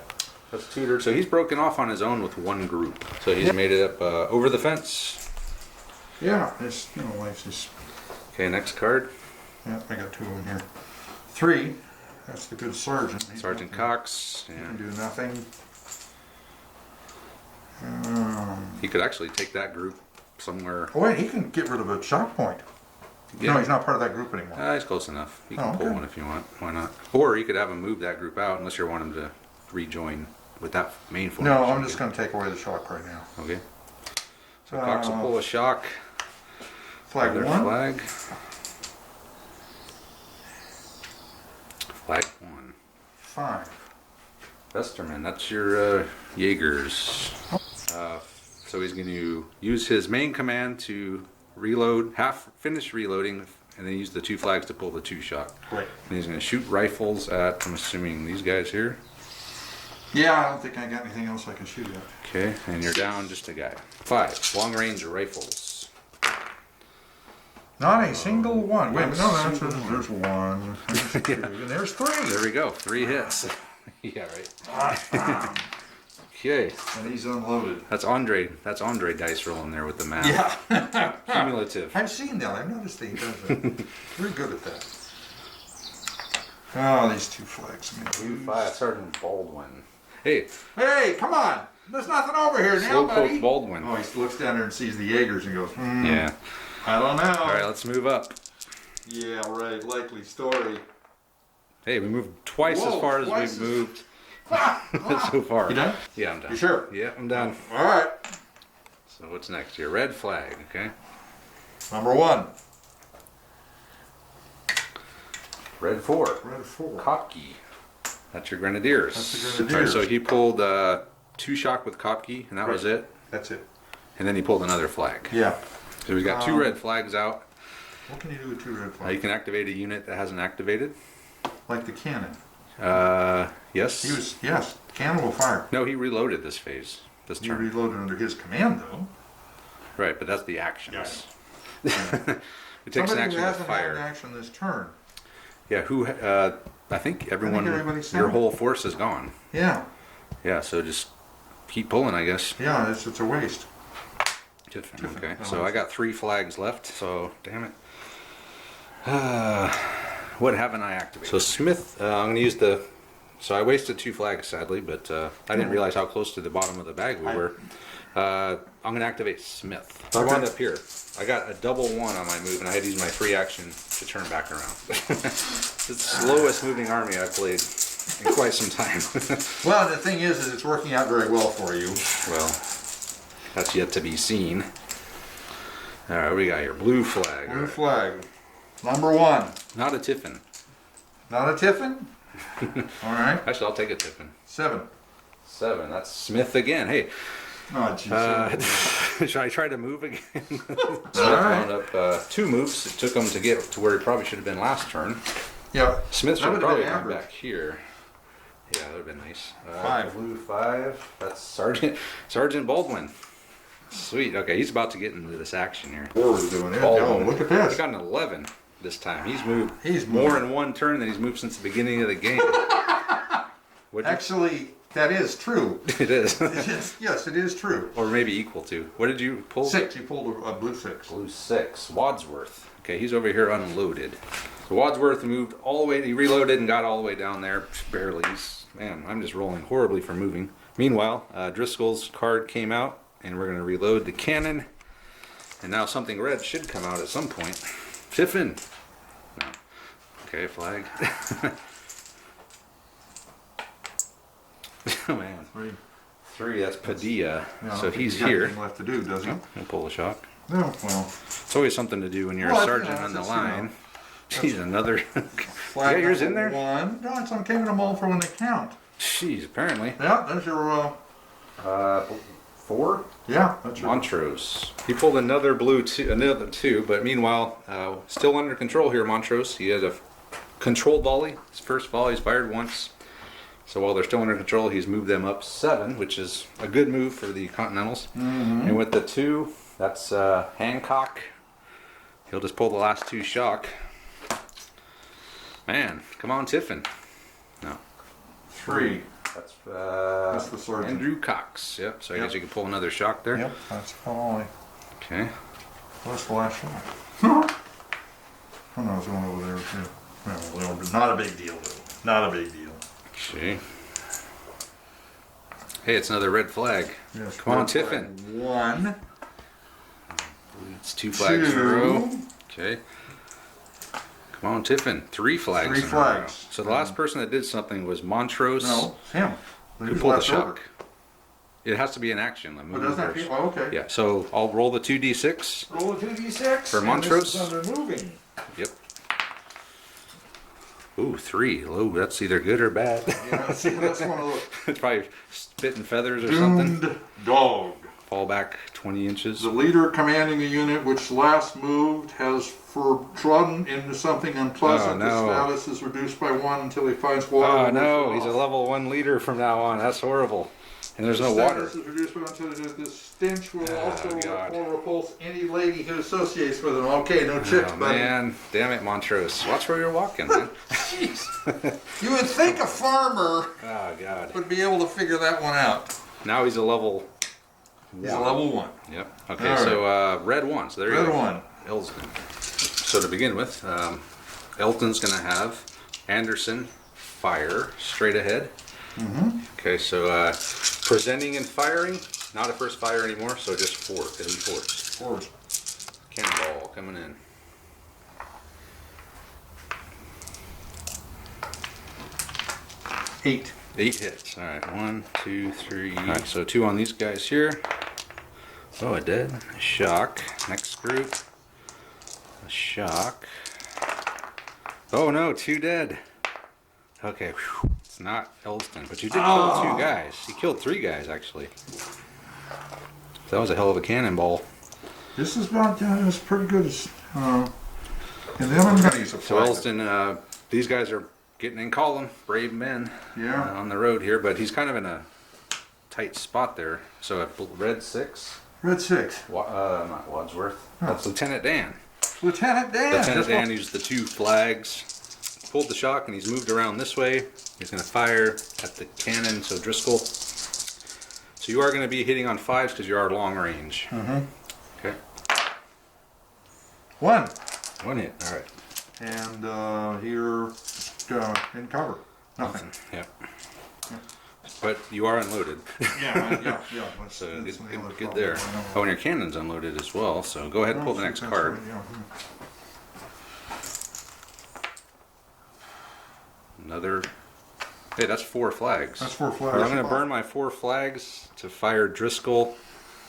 That's Tudor. So he's broken off on his own with 1 group. So he's made it up over the fence. Yeah, it's, life's just, Okay, next card. yeah, I got 2 in here. 3. That's the good sergeant. He's Sergeant not Cox. gonna- Yeah. Can do nothing. He could actually take that group somewhere. Oh wait, he can get rid of a shock point. Yeah. No, he's not part of that group anymore. He's close enough. You can Oh, pull okay. one if you want. Why not? Or you could have him move that group out unless you want him to rejoin with that main formation. No, I'm just going to take away the shock right now. Okay. So Cox will pull a shock. Flag Another 1. Flag. Flag 1. 5. Vesterman, that's your Jaegers. So he's going to use his main command to reload, finish reloading, and then use the 2 flags to pull the 2 shock. Great. And he's going to shoot rifles at, I'm assuming, these guys here. Yeah, I don't think I got anything else I can shoot at. Okay, and you're down just a guy. 5, long range rifles. Not a single one. Wait, not no, a that's single there's 1. There's 2. And there's 3. There we go, 3 hits. Yeah, right. Okay, And he's unloaded. that's Andre dice rolling there with the math. Yeah. Cumulative. I've seen that. I've noticed that he does that. Very good at that. Oh, these 2 flags, man. Blue 5, Sergeant Baldwin. Hey, Hey, come on. There's nothing over here now, Slowpoke buddy. Baldwin. Oh, he looks down there and sees the Jaegers and goes, Yeah. I don't know. All right, let's move up. Yeah, right. Likely story. Hey, we moved twice Whoa, as far as twice we've as- moved so far. You done? Yeah, I'm done. You sure? Yeah, I'm done. All right. So what's next? Your red flag, okay? Number 1. Red 4. Red 4. Kopke. That's your Grenadiers. That's the Grenadiers. All right, so he pulled 2 shock with Kopke, and that was it. That's it. And then he pulled another flag. Yeah. So we got 2 red flags out. What can you do with 2 red You flags? can activate a unit that hasn't activated. Like the cannon. Yes. He was, yes, cannon will fire. No, he reloaded this phase, this He turn. reloaded under his command, though. Right, but that's the actions. It takes Somebody an who action to hasn't had an fire. action this turn. Yeah, I think everyone, everybody's your done. whole force is gone. Yeah. Yeah, so just keep pulling, I guess. Yeah, it's a waste. Tiffin, Tiffin, okay. I So like I got 3 flags left, so damn it. What haven't I activated? So Smith, I'm going to use the... So I wasted 2 flags, sadly, but I didn't realize how close to the bottom of the bag we were. I'm going to activate Smith. So I Okay. wound up here. I got a double 1 on my move, and I had to use my free action to turn back around. It's the slowest moving army I've played in quite some time. Well, the thing is it's working out very well for you. Well, that's yet to be seen. All right, what we got here? Blue flag. Blue flag. Number 1. Not a Tiffin. Not a Tiffin? All right. Actually, I'll take a Tiffin. 7. 7. That's Smith again. Hey, Oh, geez. Should I try to move again? Smith right. wound up 2 moves. It took him to get to where he probably should have been last turn. Yeah. Smith should That have would've probably been gone average. back here. Yeah, that would have been nice. 5. Blue 5. That's Sergeant Baldwin. Sweet. Okay, he's about to get into this action here. What was doing it? Baldwin. Oh, look at He this. got an 11 this time. He's moved. He's more moved. in one turn than he's moved since the beginning of the game. What'd you- Actually, that is true. it is. Yes, it is true. Or maybe equal to. What did you pull? 6. You pulled a blue 6. Blue 6. Wadsworth. Okay, he's over here unloaded. So Wadsworth moved all the way. He reloaded and got all the way down there. Barely. Man, I'm just rolling horribly for moving. Meanwhile, Driscoll's card came out, and we're going to reload the cannon. And now something red should come out at some point. Tiffin. No. Okay, flag. Oh man. 3. 3, that's Padilla. Yeah, So he's he's got here. nothing left to do, does he? He'll pull a shock. No, well. It's always something to do when you're Well, a sergeant yeah, on the that's, you know, line. Jeez, another. Flag Yeah, yours in number there? 1. No, it's on taking them all for when they count. Jeez, apparently. Yeah, there's your, 4? yeah, that's your. Montrose. He pulled another blue 2, but meanwhile, still under control here, Montrose. He has a controlled volley. His first volley's fired once. So while they're still under control, he's moved them up 7, which is a good move for the Continentals. Mm-hmm. And with the 2, that's Hancock. He'll just pull the last 2 shock. Man, come on, Tiffin. No. 3. That's the sergeant. Andrew Cox. Yep. So I Yep. guess you can pull another shock there. Yep, that's probably. Okay. What's the last shot? Oh no, there's one over there too. Well, not a big deal though. Not a big deal. See. Hey, it's another red flag. Yes, Come on, red Tiffin. flag 1. It's 2 flags in a 2. row. Okay. Come on, Tiffin. 3 flags. 3 in a row. flags. So the last person that did something was Montrose. No, it's him. Who He's pulled the left shock? over. It has to be an action. Like Oh, moving doesn't that first. be? Oh, okay. Yeah. So I'll roll the 2d6. Roll a 2d6. For Montrose? And this is under moving. Yep. Ooh, 3. Oh, that's either good or bad. Yeah, see, that's one of those It's probably spitting feathers or something. doomed dog. Fall back 20 inches. The leader commanding the unit which last moved has trodden into something unpleasant. Oh, no. The status is reduced by 1 until he finds water. Oh to no, wash he's it a off. level 1 leader from now on. That's horrible. And there's The no water. status is reduced by until this stench will Oh, also God. repulse any lady who associates with him. Okay, no chicks, Oh buddy. man, damn it, Montrose. Watch where you're walking, man. You would think a farmer Oh god. would be able to figure that one out. Now he's a level. He's a level 1. Yep. Okay, All so red 1. So there you Red go. 1. Elston. So to begin with, Elton's gonna have Anderson fire straight ahead. Mm-hmm. Okay, so presenting and firing, not a first fire anymore, so just 4. It'll be 4. Forward. Cannonball coming in. Eight. 8 hits. All right, 1, 2, 3. All right, so 2 on these guys here. Oh, a dead. A shock. Next group. A shock. Oh no, 2 dead. Okay, whew. It's not Elston, but you did kill 2 guys. You killed 3 guys actually. That was a hell of a cannonball. This is about, it's pretty good. And then I'm going to use a So Elston, these guys are getting in column, brave men Yeah. on the road here, but he's kind of in a tight spot there. So a red 6. Red 6. Not Wadsworth. That's Lieutenant Dan. Lieutenant Dan. Lieutenant Dan used the 2 flags, pulled the shock, and he's moved around this way. He's going to fire at the cannon, so Driscoll. So you are going to be hitting on 5s because you are long range. Mm-hmm. Okay. 1. 1 hit. All right. And here in cover. Nothing. Yep. But you are unloaded. Yeah. So that's the other good problem. there. I know. Oh, and your cannon's unloaded as well. So go ahead and pull the next That's card. right, yeah. Another. Hey, that's 4 flags. That's 4 flags. But I'm going to burn my 4 flags to fire Driscoll.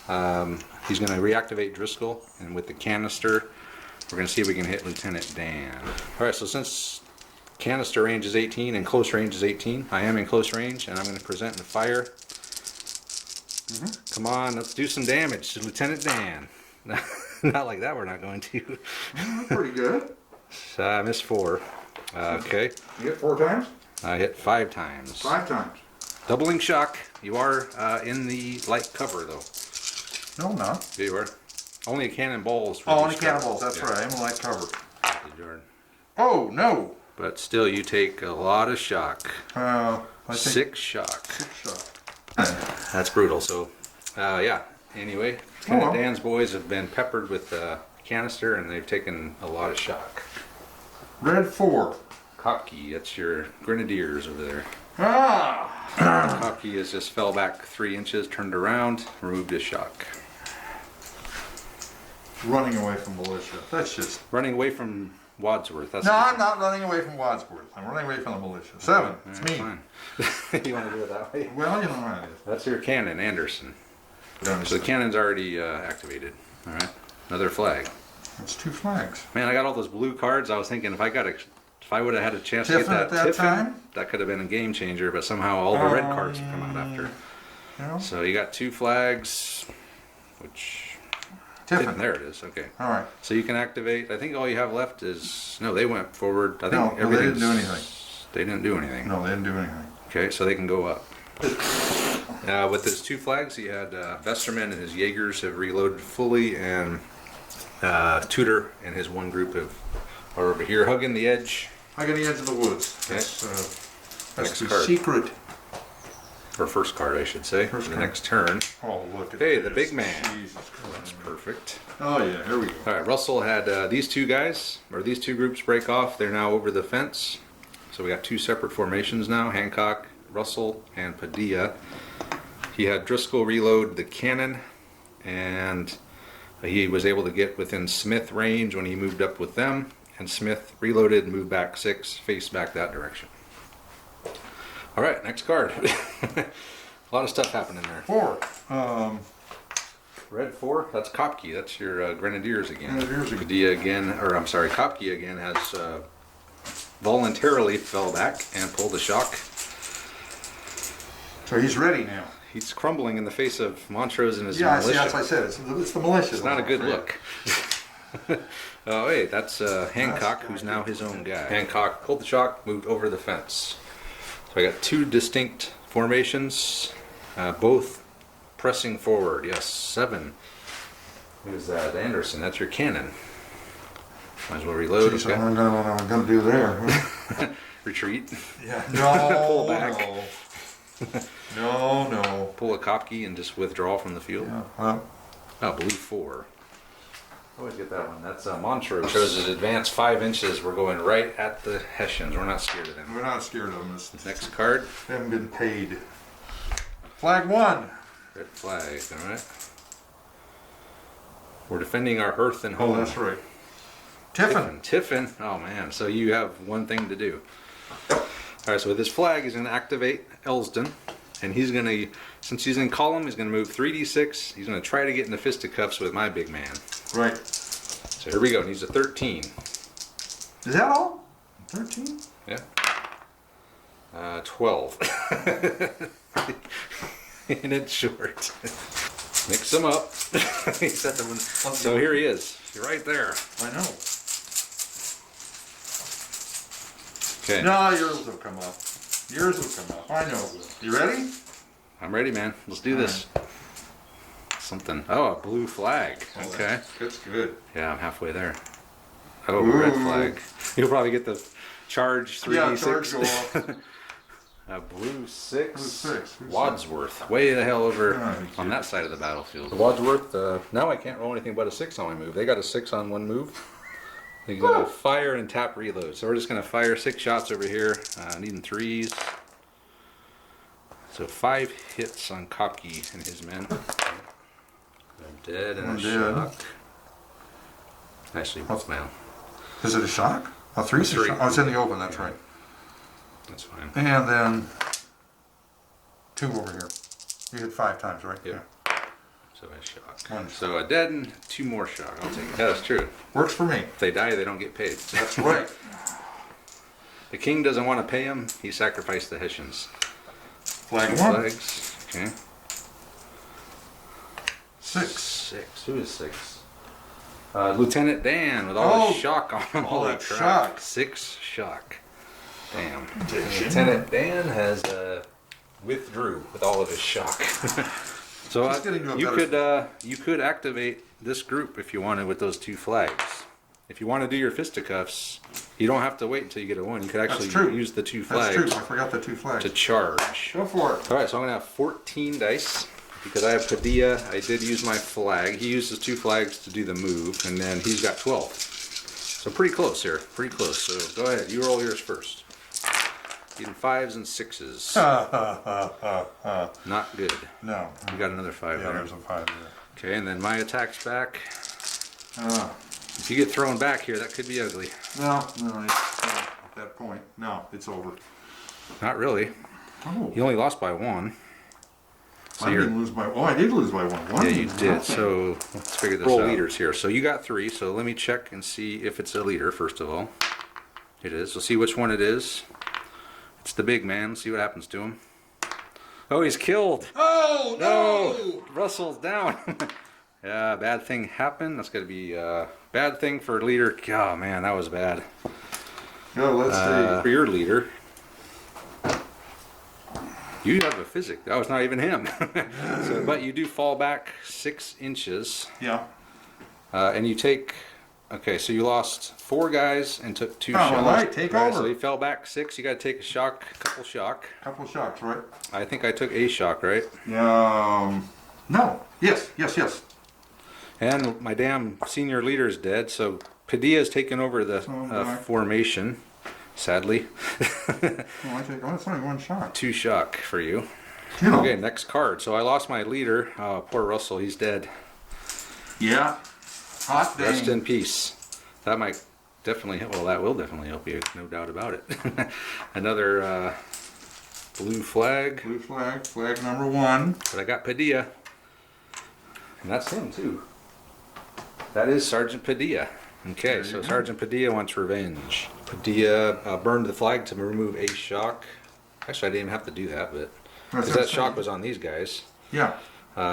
He's going to reactivate Driscoll, and with the canister, we're going to see if we can hit Lieutenant Dan. All right, so since canister range is 18 and close range is 18, I am in close range, and I'm going to present and fire. Come on, let's do some damage to Lieutenant Dan. Not like that, we're not going to. Pretty good. I missed 4. Okay. You hit 4 times? I hit 5 times. 5 times. Doubling shock. You are in the light cover, though. No, I'm not. Yeah, you are. Only cannonballs. Oh, only cannonballs. That's right. I'm a light cover. You are. Oh, no. But still, you take a lot of shock. I think 6 shock. 6 shots. That's brutal. So, yeah. Anyway, well. Dan's boys have been peppered with canister, and they've taken a lot of shock. Red 4. Kopke, that's your grenadiers over there. Ah! Kopke has just fell back 3 inches, turned around, removed his shock. Running away from militia. That's just... Running away from Wadsworth. That's No, I'm not running away from Wadsworth. I'm running away from the militia. 7. It's me. Fine. You want to do it that way? Well, you know how it is. That's your cannon, Anderson. So the cannon's already activated. All right, another flag. That's 2 flags. Man, I got all those blue cards. I was thinking if I would have had a chance to get Tiffin that at that Tiffin, time? that could have been a game changer. But somehow all the red cards have come out after. Yeah. So you got 2 flags, which Tiffin. there it is. Okay. All right. So you can activate. I think all you have left is no. They went forward. I think No, they everything's. didn't do anything. They didn't do anything. No, they didn't do anything. Okay, so they can go up. With his 2 flags, he had Vesterman and his Jaegers have reloaded fully, and Tudor and his 1 group are over here hugging the edge. I got the edge of the woods. Okay. That's Next the card. secret. Or first card, I should say. First the card. next turn. Oh, look at Hey, this. the big man. Jesus That's Christ. perfect. Oh, yeah, here we go. All right, Russell had these 2 guys, or these 2 groups break off. They're now over the fence. So we got 2 separate formations now, Hancock, Russell, and Padilla. He had Driscoll reload the cannon, and he was able to get within Smith range when he moved up with them, and Smith reloaded and moved back 6, faced back that direction. All right, next card. A lot of stuff happening there. 4. Red 4, that's Kopke, that's your Grenadiers again. Grenadiers again. Padilla again, or I'm sorry, Kopke again has voluntarily fell back and pulled a shock. So he's ready now. He's crumbling in the face of Montrose and his Yeah, militia. that's what I said. It's the militia. It's not a good look. Oh, hey, that's Hancock, who's now his own guy. Hancock pulled the shock, moved over the fence. So I got 2 distinct formations, both pressing forward. Yes, 7. Who's that? Anderson, that's your cannon. Might as well reload. Jeez, Okay. I don't know what I'm going to do there. Retreat. Yeah. No. Pull back. No. Pull a Kopke and just withdraw from the field. Yeah. Well, Oh, blue 4. Always get that one. That's Montrose. Shows his advance 5 inches. We're going right at the Hessians. We're not scared of them. we're not scared of them. Next card. They haven't been paid. Flag 1. Red flag. All right. We're defending our hearth and home. Oh, that's right. Tiffin. Tiffin. Oh man. So you have one thing to do. All right. So with this flag, he's going to activate Elsden, and he's going to, since he's in column, he's going to move 3d6. He's going to try to get into fisticuffs with my big man. Right. So here we go. Needs a 13. Is that all? 13? Yeah. 12. And it's short. Mix them up. He set them in. So here he is. You're right there. I know. Okay. No, yours will come up. Yours will come up. I know it will. You ready? I'm ready, man. Let's do this. Something. Oh, a blue flag. Oh, Okay. That's good. Yeah, I'm halfway there. Oh, red flag. You'll probably get the charge 3d6. Yeah, charge go off. Blue 6. Blue 6. Wadsworth. Way the hell over Oh, you on that side of the battlefield. Wadsworth, now I can't roll anything but a 6 on my move. They got a 6 on one move. They're going to fire and tap reload. So we're just going to fire 6 shots over here. Needing 3s. So 5 hits on Kopke and his men. They're dead and One a dead. shock. Actually, both now. Is it a shock? Oh, 3's a 3. shock. Oh, it's in the open. That's right. That's fine. And then 2 over here. You hit 5 times, right? Yeah. So a shock. One. So a dead and 2 more shock. I'll take it. Yeah, that's true. Works for me. If they die, they don't get paid. That's right. The king doesn't want to pay him. He sacrificed the Hessians. Flag 1. Flags. Okay. 6. Who is 6? Lieutenant Dan with all his shock on him. All Holy that crap. shock. 6 shock. Damn. Lieutenant Dan has withdrew with all of his shock. So Just getting to a you could activate this group if you wanted with those 2 flags. If you want to do your fisticuffs, you don't have to wait until you get a 1. You could actually use the 2 flags. That's true. I forgot the 2 flags. To charge. Go for it. All right, so I'm gonna have 14 dice because I have Padilla. I did use my flag. He uses 2 flags to do the move, and then he's got 12. So pretty close here. Pretty close. So go ahead. You roll yours first. Getting 5s and 6s. Not good. No. You got another 5 Yeah, there. there's a 5 there. Okay, and then my attack's back. If you get thrown back here, that could be ugly. No, at that point. No, it's over. Not really. Oh. You only lost by 1. So I didn't lose by. Oh, I did lose by 1. Yeah, you did. So let's figure this out. Roll leaders here. So you got 3. So let me check and see if it's a leader first of all. It is. We'll see which one it is. It's the big man. Let's see what happens to him. Oh, he's killed. Oh no! Russell's down. Yeah, bad thing happened. That's gonna be a bad thing for leader. Oh man, that was bad. No, let's see. For your leader. You have a physic. That was not even him. So, but you do fall back 6 inches. Yeah. And you take. Okay, so you lost 4 guys and took 2 shots. All right, take over. So you fell back 6. You got to take a couple shock. Couple shocks, right? I think I took a shock, right? No. Yes. And my damn senior leader is dead. So Padilla's taken over the formation. Sadly. That's only 1 shot. 2 shock for you. Yeah. Okay, next card. So I lost my leader. Poor Russell, he's dead. Yeah. Hot dang. Rest in peace. That might definitely help. Well, that will definitely help you, no doubt about it. Another blue flag. Blue flag. Flag number 1. But I got Padilla. And that's him, too. That is Sergeant Padilla. Okay, so Sergeant Padilla wants revenge. Padilla burned the flag to remove a shock. Actually, I didn't even have to do that, but because that shock was on these guys. Yeah.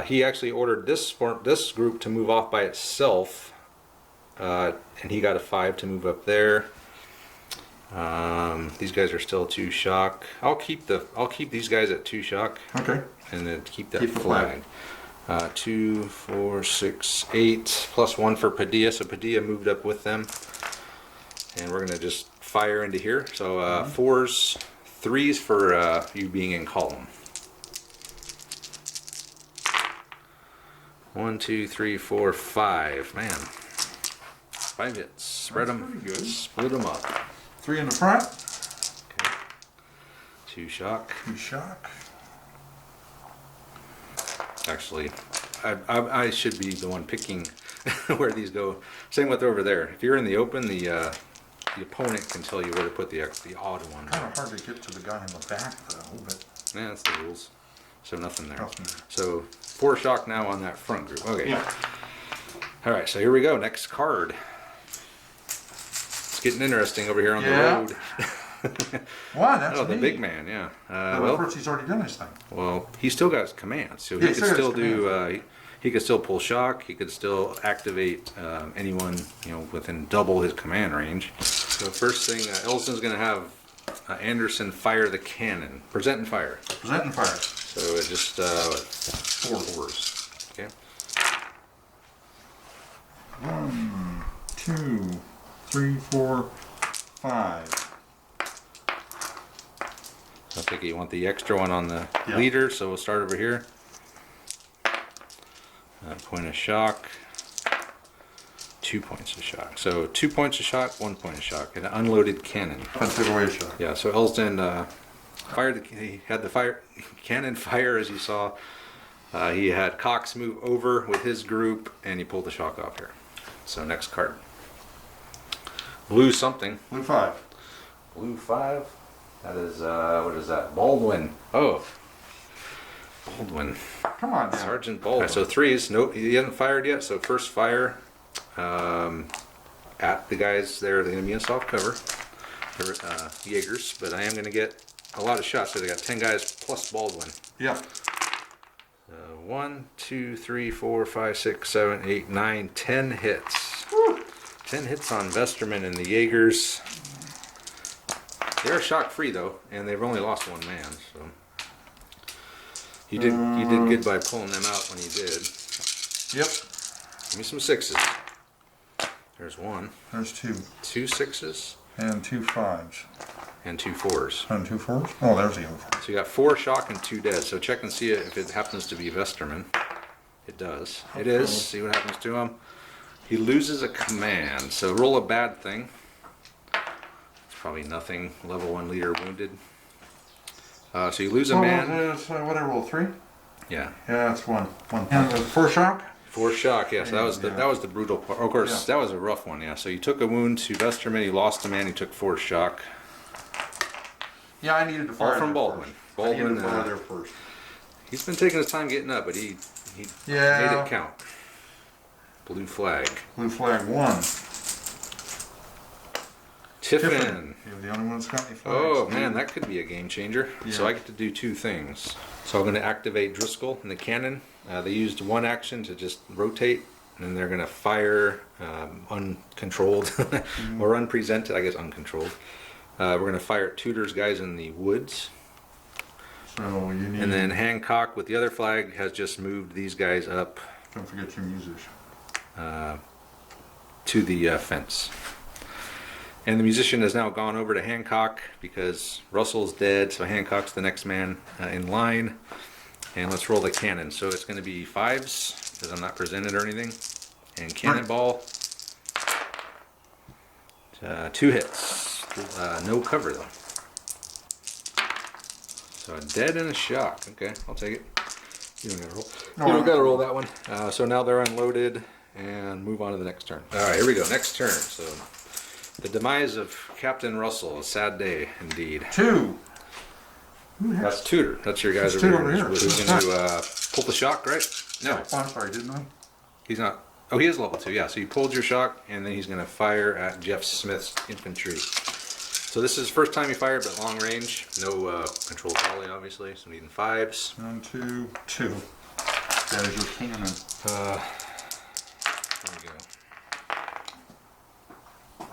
He actually ordered this group to move off by itself, and he got a 5 to move up there. These guys are still 2 shock. I'll keep these guys at 2 shock. Okay. And then keep that Keep the flag. 2, 4, 6, 8 plus 1 for Padilla. So Padilla moved up with them, and we're gonna just fire into here. So 4s, 3s for you being in column. 1, 2, 3, 4, 5. Man, 5 hits. Spread them. Pretty good. Split them up. 3 in the front. Okay. 2 shock. 2 shock. Actually, I should be the one picking where these go. Same with over there. If you're in the open, the opponent can tell you where to put the odd one. Kind of hard to get to the guy in the back though, but Yeah, that's the rules. So nothing there. Nothing. So 4 shock now on that front group. Okay. yeah. All right. So here we go. Next card. It's getting interesting over here on the road. One, that's Oh, the me. big man. Yeah. Well, first he's already done his thing. Well, he still got his command, so Yeah, he he could still still has his do. He could still pull shock. He could still activate anyone within double his command range. So first thing, Elston's going to have Anderson fire the cannon. Present and fire. Present and fire. So it just 4 fours. Okay. 1, 2, 3, 4, 5. I think you want the extra one on the Yeah. leader, so we'll start over here. Point of shock. 2 points of shock. So 2 points of shock, 1 point of shock. An unloaded cannon. Let's take away a shot. Yeah, so Elston he had the cannon fire as you saw. He had Cox move over with his group, and he pulled the shock off here. So next card. Blue something. Blue 5. Blue 5. That is, what is that? Baldwin. Oh. Baldwin. Come on, Dan. Sergeant Baldwin. So 3s. Nope, he hasn't fired yet. So first fire at the guys there. They're going to be in soft cover. They're Jaegers, but I am going to get a lot of shots. So they got 10 guys plus Baldwin. Yeah. 1, 2, 3, 4, 5, 6, 7, 8, 9, 10 hits. 10 hits on Vesterman and the Jaegers. They're shock free though, and they've only lost one man, so you did good by pulling them out when you did. Yep. Give me some 6s. There's 1. There's 2. 2 6s. And 2 5s. And 2 4s. And 2 4s? Oh, there's the other 4. So you got 4 shock and 2 dead. So check and see if it happens to be Vesterman. It does. It is. See what happens to him. He loses a command. So roll a bad thing. It's probably nothing. Level 1 leader wounded. So you lose a man. What I roll, 3? Yeah. Yeah, that's 1. 1. And 4 shock? 4 shock. Yes, that was the brutal part. Of course, that was a rough one. Yeah. So you took a wound to Vesterman. You lost a man. You took 4 shock. Yeah, I needed to fire All from Baldwin. First. Baldwin. I needed to fire there first. He's been taking his time getting up, but he made it count. Blue flag. Blue flag 1. Tiffin. You're the only one that's got any flags. Oh man, that could be a game changer. Yeah. So I get to do 2 things. So I'm going to activate Driscoll and the cannon. They used 1 action to just rotate, and they're going to fire uncontrolled or unpresented. I guess uncontrolled. We're going to fire at Tudor's guys in the woods. So you need. And then Hancock with the other flag has just moved these guys up Don't forget your musician. to the fence. And the musician has now gone over to Hancock because Russell's dead, so Hancock's the next man in line. And let's roll the cannon. So it's going to be 5s because I'm not presented or anything. And cannonball. 2 hits. No cover though. So a dead and a shock. Okay, I'll take it. You don't gotta roll. No, You don't gotta roll that one. So now they're unloaded and move on to the next turn. All right, here we go. Next turn. So the demise of Captain Russell. A sad day indeed. 2. That's Tudor. That's your guys That's over Tudor here. over Who's here. going to pull the shock, right? No, Oh, I'm sorry, didn't I? he's not. Oh, he is level 2. Yeah. So you pulled your shock, and then he's going to fire at Jeff Smith's infantry. So this is first time he fired, but long range. No controlled volley, obviously. So needing 5s. 1, 2, 2. That is your cannon. There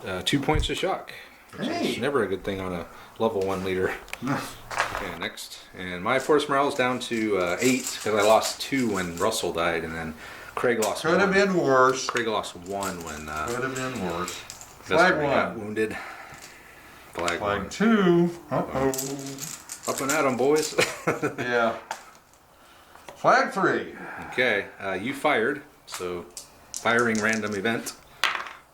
we go. 2 points of shock. Which Hey. is never a good thing on a level 1 leader. Okay, next. And my force morale is down to 8 because I lost 2 when Russell died, and then Craig lost Could 1. have been worse. Craig lost 1 when Could have been worse. Flag Flag got 1. wounded. Flag 1. Flag 2. Uh-oh. Up and at 'em, boys. Yeah. Flag 3. Okay, you fired, so firing random event.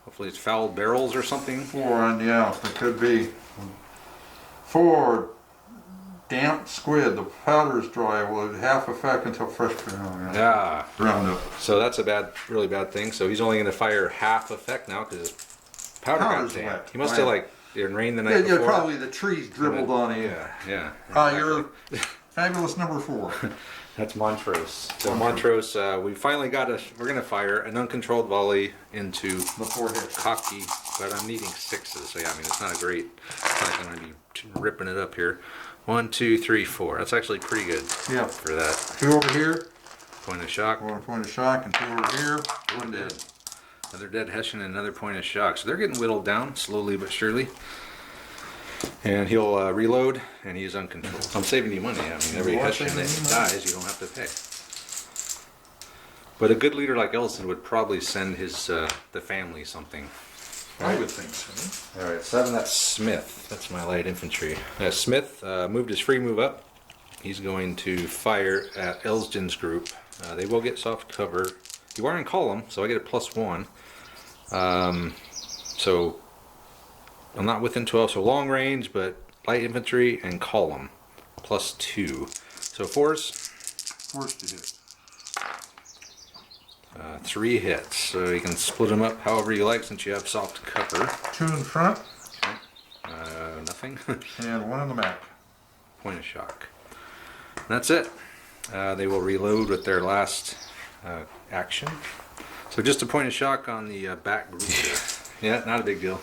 Hopefully it's fouled barrels or something. 4, and yeah, it could be. 4. Damp squid. The powder is dry. Will half effect until fresh. Yeah. Roundup. So that's a really bad thing. So he's only going to fire half effect now because his powder Powder's got damp. wet. He must Right. have like it rained the night Yeah, before. probably the trees dribbled on you. Yeah, yeah. You're fabulous number 4. That's Montrose. So Montrose, we finally got we're going to fire an uncontrolled volley into The 4 hits. Kopke, but I'm needing 6s. So yeah, I mean it's not a great. It's not going to be ripping it up here. 1, 2, 3, 4. That's actually pretty good Yeah. for that. 2 over here. Point of shock. 1 point of shock, and 2 over here. 1 dead. Another dead Hessian and another point of shock. So they're getting whittled down slowly but surely. And he'll reload, and he's uncontrolled. I'm saving you money. I mean, every You are Hessian saving that me money. dies, you don't have to pay. But a good leader like Ellison would probably send his the family something. I would think so. All right, 7. That's Smith. That's my light infantry. Smith moved his free move up. He's going to fire at Elsden's group. They will get soft cover. You are in column, so I get a +1. So I'm not within 12, so long range, but light infantry and column +2. So 4s, Forced to hit. 3 hits. So you can split them up however you like since you have soft cover. 2 in front, Nothing. and 1 in the back. Point of shock. And that's it. They will reload with their last action. So just a point of shock on the back group here. Yeah, not a big deal.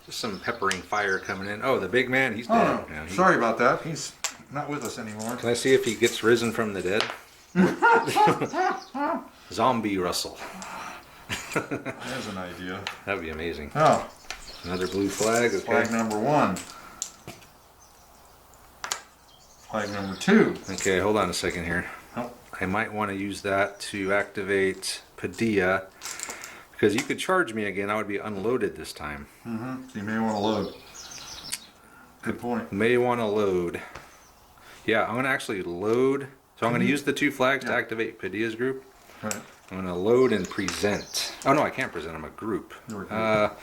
Just some peppering fire coming in. Oh, the big man, he's dead. Oh, Yeah, sorry about that. He's not with us anymore. Can I see if he gets risen from the dead? Zombie Russell. There's an idea. That'd be amazing. Oh, Another blue flag. Okay. flag number 1. Flag number 2. Okay, hold on a second here. Oh. I might want to use that to activate Padilla, because you could charge me again. I would be unloaded this time. So you may want to load. Good point. May want to load. Yeah, I'm going to actually load. So I'm going to use the 2 flags to activate Padilla's group. Right. I'm going to load and present. Oh no, I can't present. I'm a group. You're a group.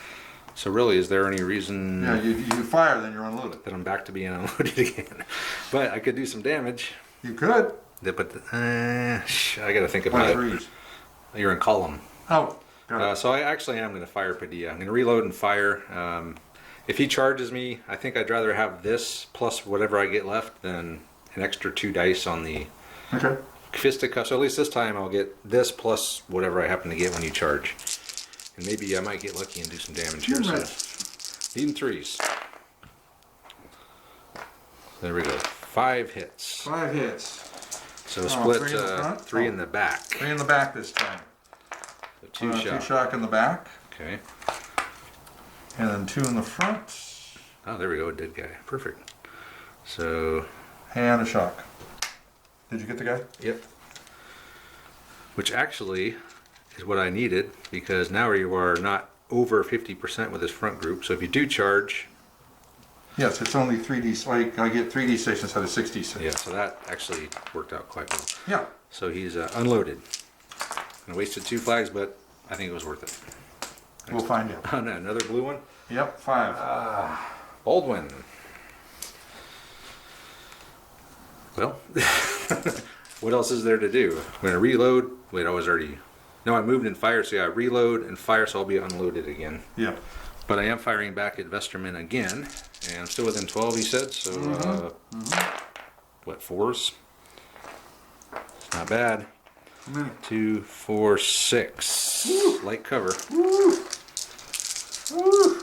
So really, is there any reason Yeah, you fire, then you're unloaded. that I'm back to being unloaded again? But I could do some damage. You could. But I got to think By about it. 3s. You're in column. Oh, got it. So I actually am going to fire Padilla. I'm going to reload and fire. If he charges me, I think I'd rather have this plus whatever I get left than an extra 2 dice on the Okay. fisticuff. So at least this time I'll get this plus whatever I happen to get when you charge. And maybe I might get lucky and do some damage here. So needing 3s. There we go. 5 hits. 5 hits. So split 3 in the front? 3 in the back. 3 in the back this time. So 2 2 shock. shock in the back. Okay. And then 2 in the front. Oh, there we go. A dead guy. Perfect. So. And a shock. Did you get the guy? Yep. Which actually is what I needed, because now you are not over 50% with this front group. So if you do charge. Yes, it's only 3D. Like I get 3D6 instead of 6D6. Yeah, so that actually worked out quite well. Yeah. So he's unloaded. I wasted 2 flags, but I think it was worth it. We'll find out. Oh, no, another blue one. Yep, 5. Baldwin. Well, what else is there to do? I'm going to reload. Wait, I was already... No, I moved and fired, so yeah, reload and fire, so I'll be unloaded again. Yeah. But I am firing back at Vesterman again, and I'm still within 12, he said, so, what, 4s? It's not bad. How many? 2, 4, 6. Woo. Light cover. Woo. Woo.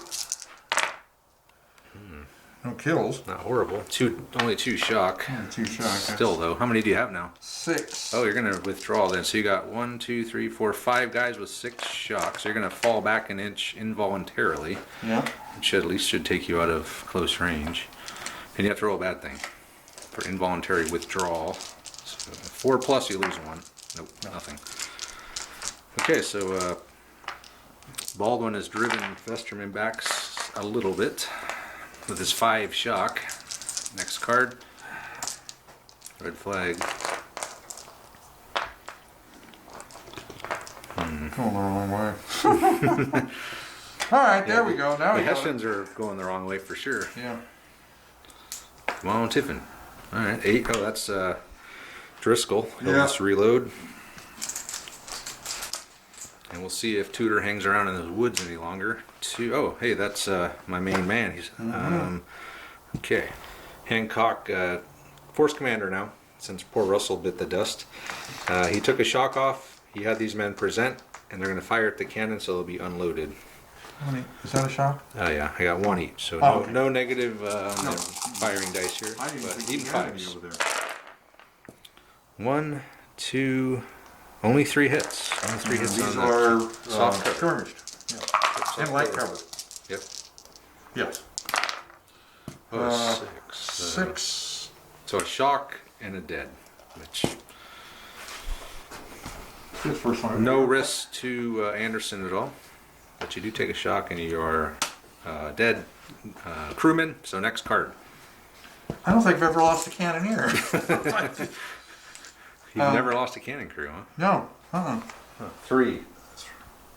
No kills. Not horrible. Only 2 shock. Yeah, 2 shock. Still, though, how many do you have now? 6. Oh, you're going to withdraw then. So you got 1, 2, 3, 4, 5 guys with 6 shocks. So you're going to fall back an inch involuntarily. Yeah. Which at least should take you out of close range. And you have to roll a bad thing for involuntary withdrawal. So 4 plus, you lose 1. Nope, nothing. Okay, so Baldwin has driven Vesterman back a little bit with his 5 shock. Next card. Red flag. Going the wrong way. All right, there we go. Now The we got it. Hessians are going the wrong way for sure. Yeah. Come on, Tiffin. All right, 8. Oh, that's Driscoll. He'll Yeah. just reload. And we'll see if Tudor hangs around in those woods any longer. Oh, hey, that's my main man. He's okay. Hancock, force commander now, since poor Russell bit the dust. He took a shock off. He had these men present, and they're going to fire at the cannon, so they'll be unloaded. How many? Is that a shock? Oh yeah, I got 1 each, so Oh, okay. no negative on No. the firing dice here. I didn't But think even you had any 5s. over there. 1, 2, only 3 hits. Only 3 hits These on are the soft cover. skirmished. Yeah. And light cover. Yep. Yes. Oh, 6. 6. So a shock and a dead, which This first one. no risk to Anderson at all. But you do take a shock and you are dead crewman. So next card. I don't think I've ever lost a cannoneer. You've never lost a cannon crew, huh? No. 3.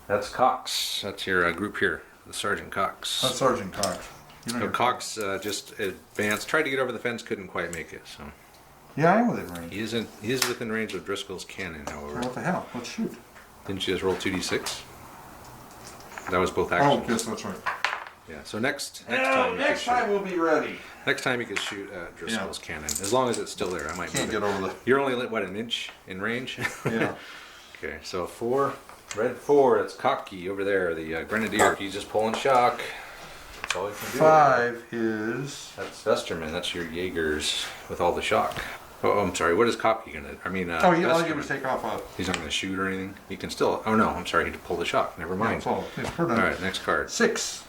That's Cox. That's your group here, the Sergeant Cox. That's Sergeant Cox. You know So your- Cox just advanced, tried to get over the fence, couldn't quite make it. So Yeah, I am within range. he is within range of Driscoll's cannon, however. What the hell? Let's shoot. Didn't you just roll 2d6? That was both Oh, actions. yes, that's right. Yeah. So next No, time, next time we'll be ready. next time you can shoot Driscoll's cannon, as long as it's still there. I might Can't move get it. over the. You're only what, an inch in range? Yeah. Okay. So 4, red 4. That's Kopke over there, the grenadier. He's just pulling shock. That's all he can do. 5 is. That's Vesterman. That's your Jaegers with all the shock. Oh, I'm sorry. What is Kopke gonna? I mean, Oh, all you Vesterman. do is take off a. He's not gonna shoot or anything. He can still. Oh no, I'm sorry. He pulled the shock. Never mind. All Alright, next card. 6.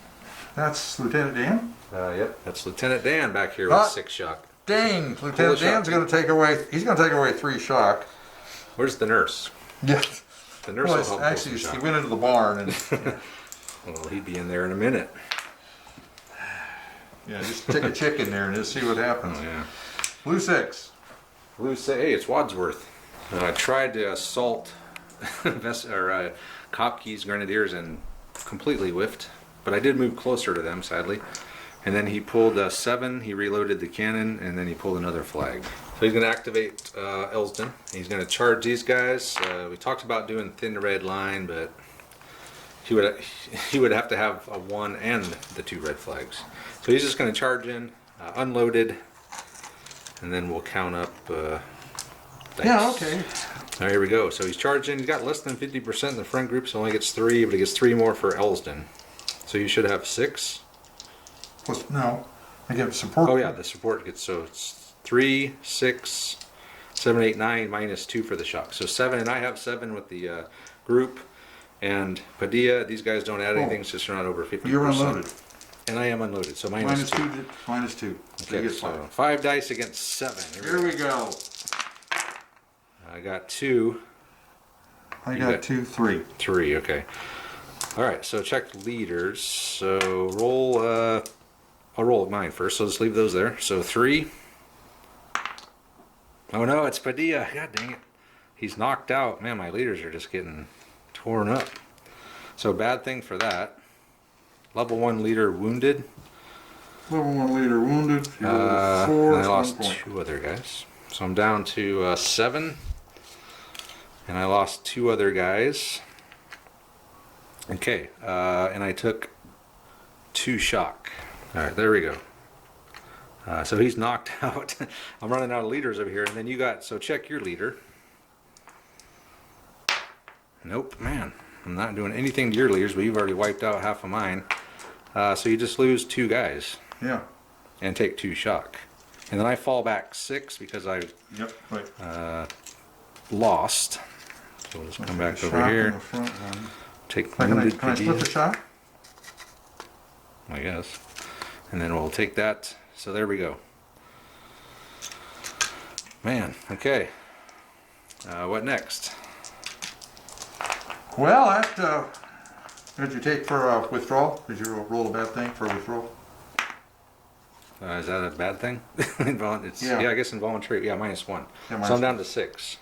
That's Lieutenant Dan. Yep, that's Lieutenant Dan back here with Ah. 6 shock. Dang, Lieutenant shock. Dan's going to take away. He's going to take away 3 shock. Where's the nurse? Yes. The nurse Well, will help pull actually, some he shock. went into the barn and Well, he'd be in there in a minute. yeah, just stick a chick in there and just see what happens. Oh yeah. Blue 6. Blue say, hey, it's Wadsworth. I tried to assault Kopke's Grenadiers and completely whiffed, but I did move closer to them, sadly. And then he pulled 7, he reloaded the cannon, and then he pulled another flag. So he's going to activate Elsden. He's going to charge these guys. We talked about doing thin red line, but he would have to have a 1 and the 2 red flags. So he's just going to charge in, unloaded, and then we'll count up dice. Yeah, okay. All right, here we go. So he's charging. He's got less than 50% in the front group, so only gets 3, but he gets 3 more for Elsden. So you should have 6. Plus, no, I give support. Oh yeah, the support gets, so it's 3, 6, 7, 8, 9 minus 2 for the shock. So 7, and I have 7 with the group. And Padilla, these guys don't add anything, it's just not over 50%. You're unloaded. And I am unloaded, so minus 2. Minus 2. So you Okay, get 5. so 5 dice against 7. Here we go. I got 2. I You got got 2, 3. 3, okay. Alright, so check leaders. So roll, I'll roll mine first, so let's leave those there. So 3. Oh no, it's Padilla. God dang it. He's knocked out. Man, my leaders are just getting torn up. So bad thing for that. Level 1 leader wounded. Level 1 leader wounded. You're level And 4. I lost 1 point. 2 other guys. So I'm down to 7. And I lost 2 other guys. Okay, and I took 2 shock. Alright, there we go. So he's knocked out. I'm running out of leaders over here. And then you got, so check your leader. Nope, man. I'm not doing anything to your leaders, but you've already wiped out half of mine. So you just lose 2 guys Yeah. and take 2 shock. And then I fall back 6 because I Yep. Wait. lost. So we'll just come back Shock over in here. the front one. Take Can I wounded split Padilla, the shot? I guess. And then we'll take that. So there we go. Man, okay. What next? Well, that, did you take for withdrawal? Did you roll a bad thing for withdrawal? Is that a bad thing? Yeah. Yeah, I guess involuntary. Yeah, -1. Yeah, So I'm down to 6.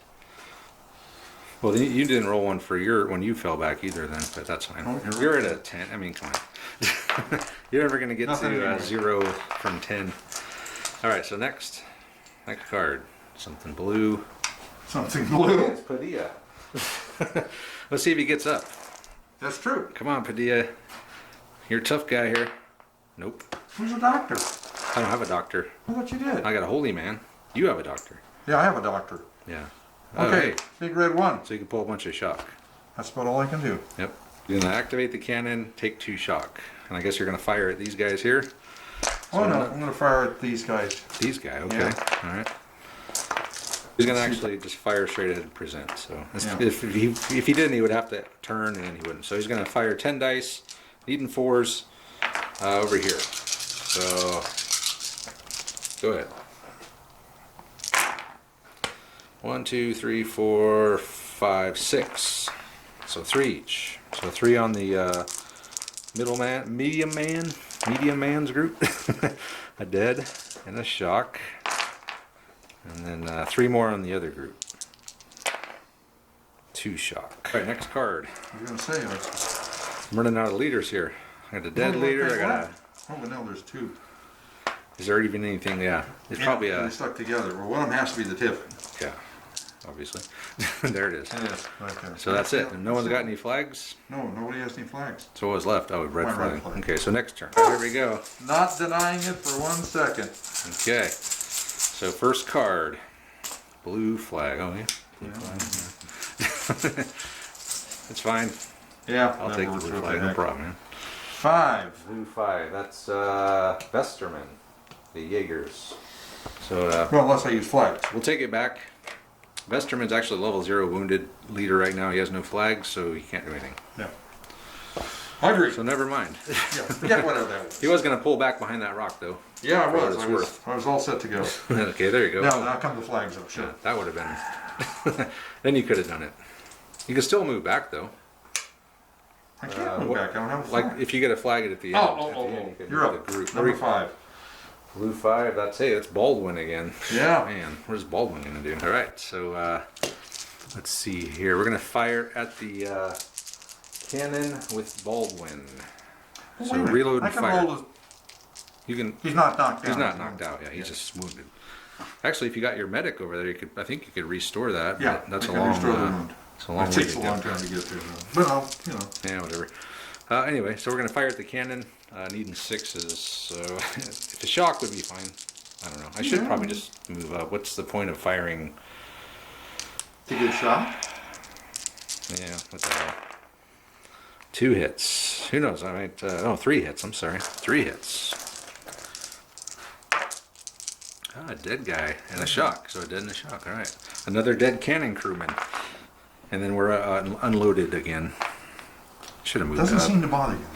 Well, you didn't roll one for your when you fell back either, then, but that's fine. Oh, You're at a 10. I mean, come on. You're never gonna get Nothing to anymore. 0 from 10. All right, so next card, something blue. Something blue. It's Padilla. Let's see if he gets up. That's true. Come on, Padilla. You're a tough guy here. Nope. Who's a doctor? I don't have a doctor. I thought you did. I got a holy man. You have a doctor. Yeah, I have a doctor. Yeah. Okay, hey, big red 1. so you can pull a bunch of shock. That's about all I can do. Yep. You're gonna activate the cannon, take 2 shock, and I guess you're gonna fire at these guys here. Oh no, I'm gonna fire at these guys. These guys, okay. Yeah. All right. He's gonna actually just fire straight ahead and present. So Yeah. if he didn't, he would have to turn, and then he wouldn't. So he's gonna fire 10 dice, needing 4s over here. So go ahead. 1, 2, 3, 4, 5, 6. So 3 each. So 3 on the medium man's group. A dead and a shock. And then 3 more on the other group. 2 shock. All right, next card. I was gonna say, I'm running out of leaders here. I got a dead leader. I got a. Oh, but no, there's 2. Is there even anything? Yeah, it's probably They a. stuck together. Well, one of them has to be the tip. Yeah, obviously. There it is. It is, right there. So that's it. And no one's got any flags. No, nobody has any flags. So what was left? Oh, red My red flag. flag. Okay, so next turn. Here we go. Not denying it for 1 second. Okay. So first card, blue flag. Oh yeah. Blue flag. It's fine. Yeah, I'll take the blue flag. No problem, man. 5. Blue 5. That's Vesterman, the Jaegers. So So Well, unless I use flags. we'll take it back. Vesterman's actually level 0 wounded leader right now. He has no flags, so he can't do anything. Yeah. I agree. So never mind. Yeah, forget whatever that was. He was going to pull back behind that rock, though. Yeah, I For what was. it's I was, worth. I was all set to go. Okay, there you go. Now come the flags up. Sure. Yeah, that would have been. Then you could have done it. You can still move back, though. I can't move back. I don't have a Like flag. if you get a flag at the end. at the end, you could You're move up. the group. Number 5. Blue 5. That's That's Baldwin again. Yeah. Man, what is Baldwin gonna do? All right, so let's see here. We're gonna fire at the cannon with Baldwin. Well, So wait a minute. reload I and can fire. roll his, You can. he's not knocked down. He's not knocked out. Yeah, he's just wounded. Actually, if you got your medic over there, you could. I think you could restore that. Yeah, but that's I a can long. restore the wound. It's a long It way takes to a go. long time to get there, though. But I'll, you know. Yeah, whatever. Anyway, so we're gonna fire at the cannon, needing 6s. So if a shock would be fine. I don't know. I should probably just move up. What's the point of firing? To get shot? Yeah, what the hell? 2 hits. Who knows? I might. 3 hits. I'm sorry. 3 hits. A dead guy and a shock. So a dead and a shock. All right. Another dead cannon crewman. And then we're unloaded again. Should have moved Doesn't up. seem to bother you.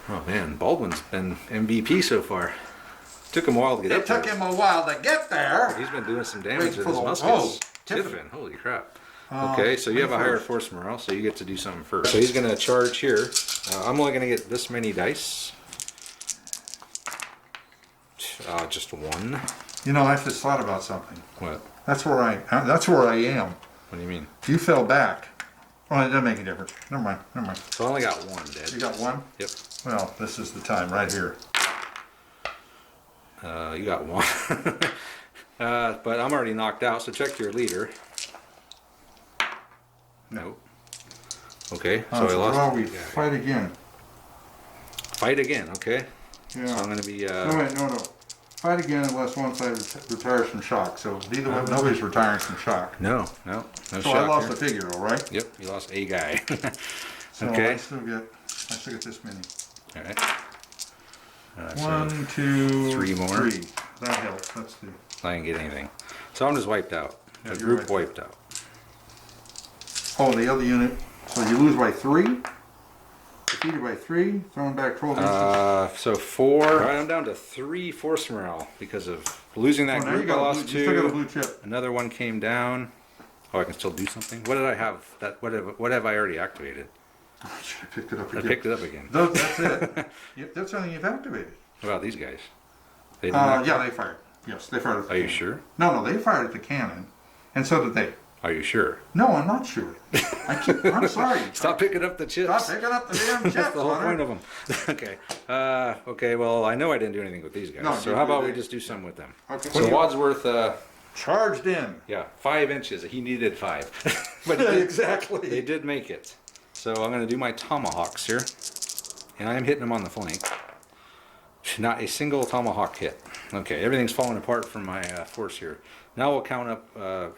Oh man, Baldwin's been MVP so far. Took him a while to get It up took there. him a while to get there. He's been doing some damage Wait with for his the- muskets. oh, Tiffin, holy crap. Oh, Okay, so you have a higher 21st. force morale, so you get to do something first. So he's going to charge here. I'm only going to get this many dice. Just 1. You know, I just thought about something. What? That's where I am. What do you mean? You fell back. Well, it doesn't make a difference. Never mind. Never mind. So I only got 1 dead. You got 1? Yep. Well, this is the time right here. You got 1. But I'm already knocked out, so check your leader. Nope. Okay, so I lost. Well, we yeah. fight again. Fight again, okay. Yeah. So I'm going to be. No, wait, no. Fight again unless one side retires from shock. So neither one, nobody's retiring from shock. No So shock I lost here. a figure, all right? Yep, you lost a guy. So Okay. I still get this many. All right. So 1, 2, 3 more. 3. That helps. Let's do. I didn't get anything. So I'm just wiped out. Yeah, The you're group right. wiped out. Oh, the other unit. So you lose by 3. Defeated by 3. Thrown back 12 inches. So 4. All right, I'm down to 3 force morale because of losing that Oh, now you group. I got a lost blue, you still got a 2. blue chip. Another one came down. Oh, I can still do something. What did I have? What have I already activated? I should have picked it up I again. picked it up again. That's it. Yep, that's something you've activated. What about these guys? They didn't activate? Yeah, they fired. Yes, they fired at the Are you cannon. sure? No, they fired at the cannon. And so did they. Are you sure? No, I'm not sure. I'm sorry. Stop picking up the chips. Stop picking up the damn chips. That's the whole Hunter. point of them. Okay. Okay. Well, I know I didn't do anything with these guys. No, so you how about did. we just do something with them? Okay. So Wadsworth, Charged in. yeah, 5 inches. He needed 5, but they Exactly. did make it. So I'm going to do my tomahawks here, and I am hitting them on the flank. Not a single tomahawk hit. Okay, everything's falling apart from my force here. Now we'll count up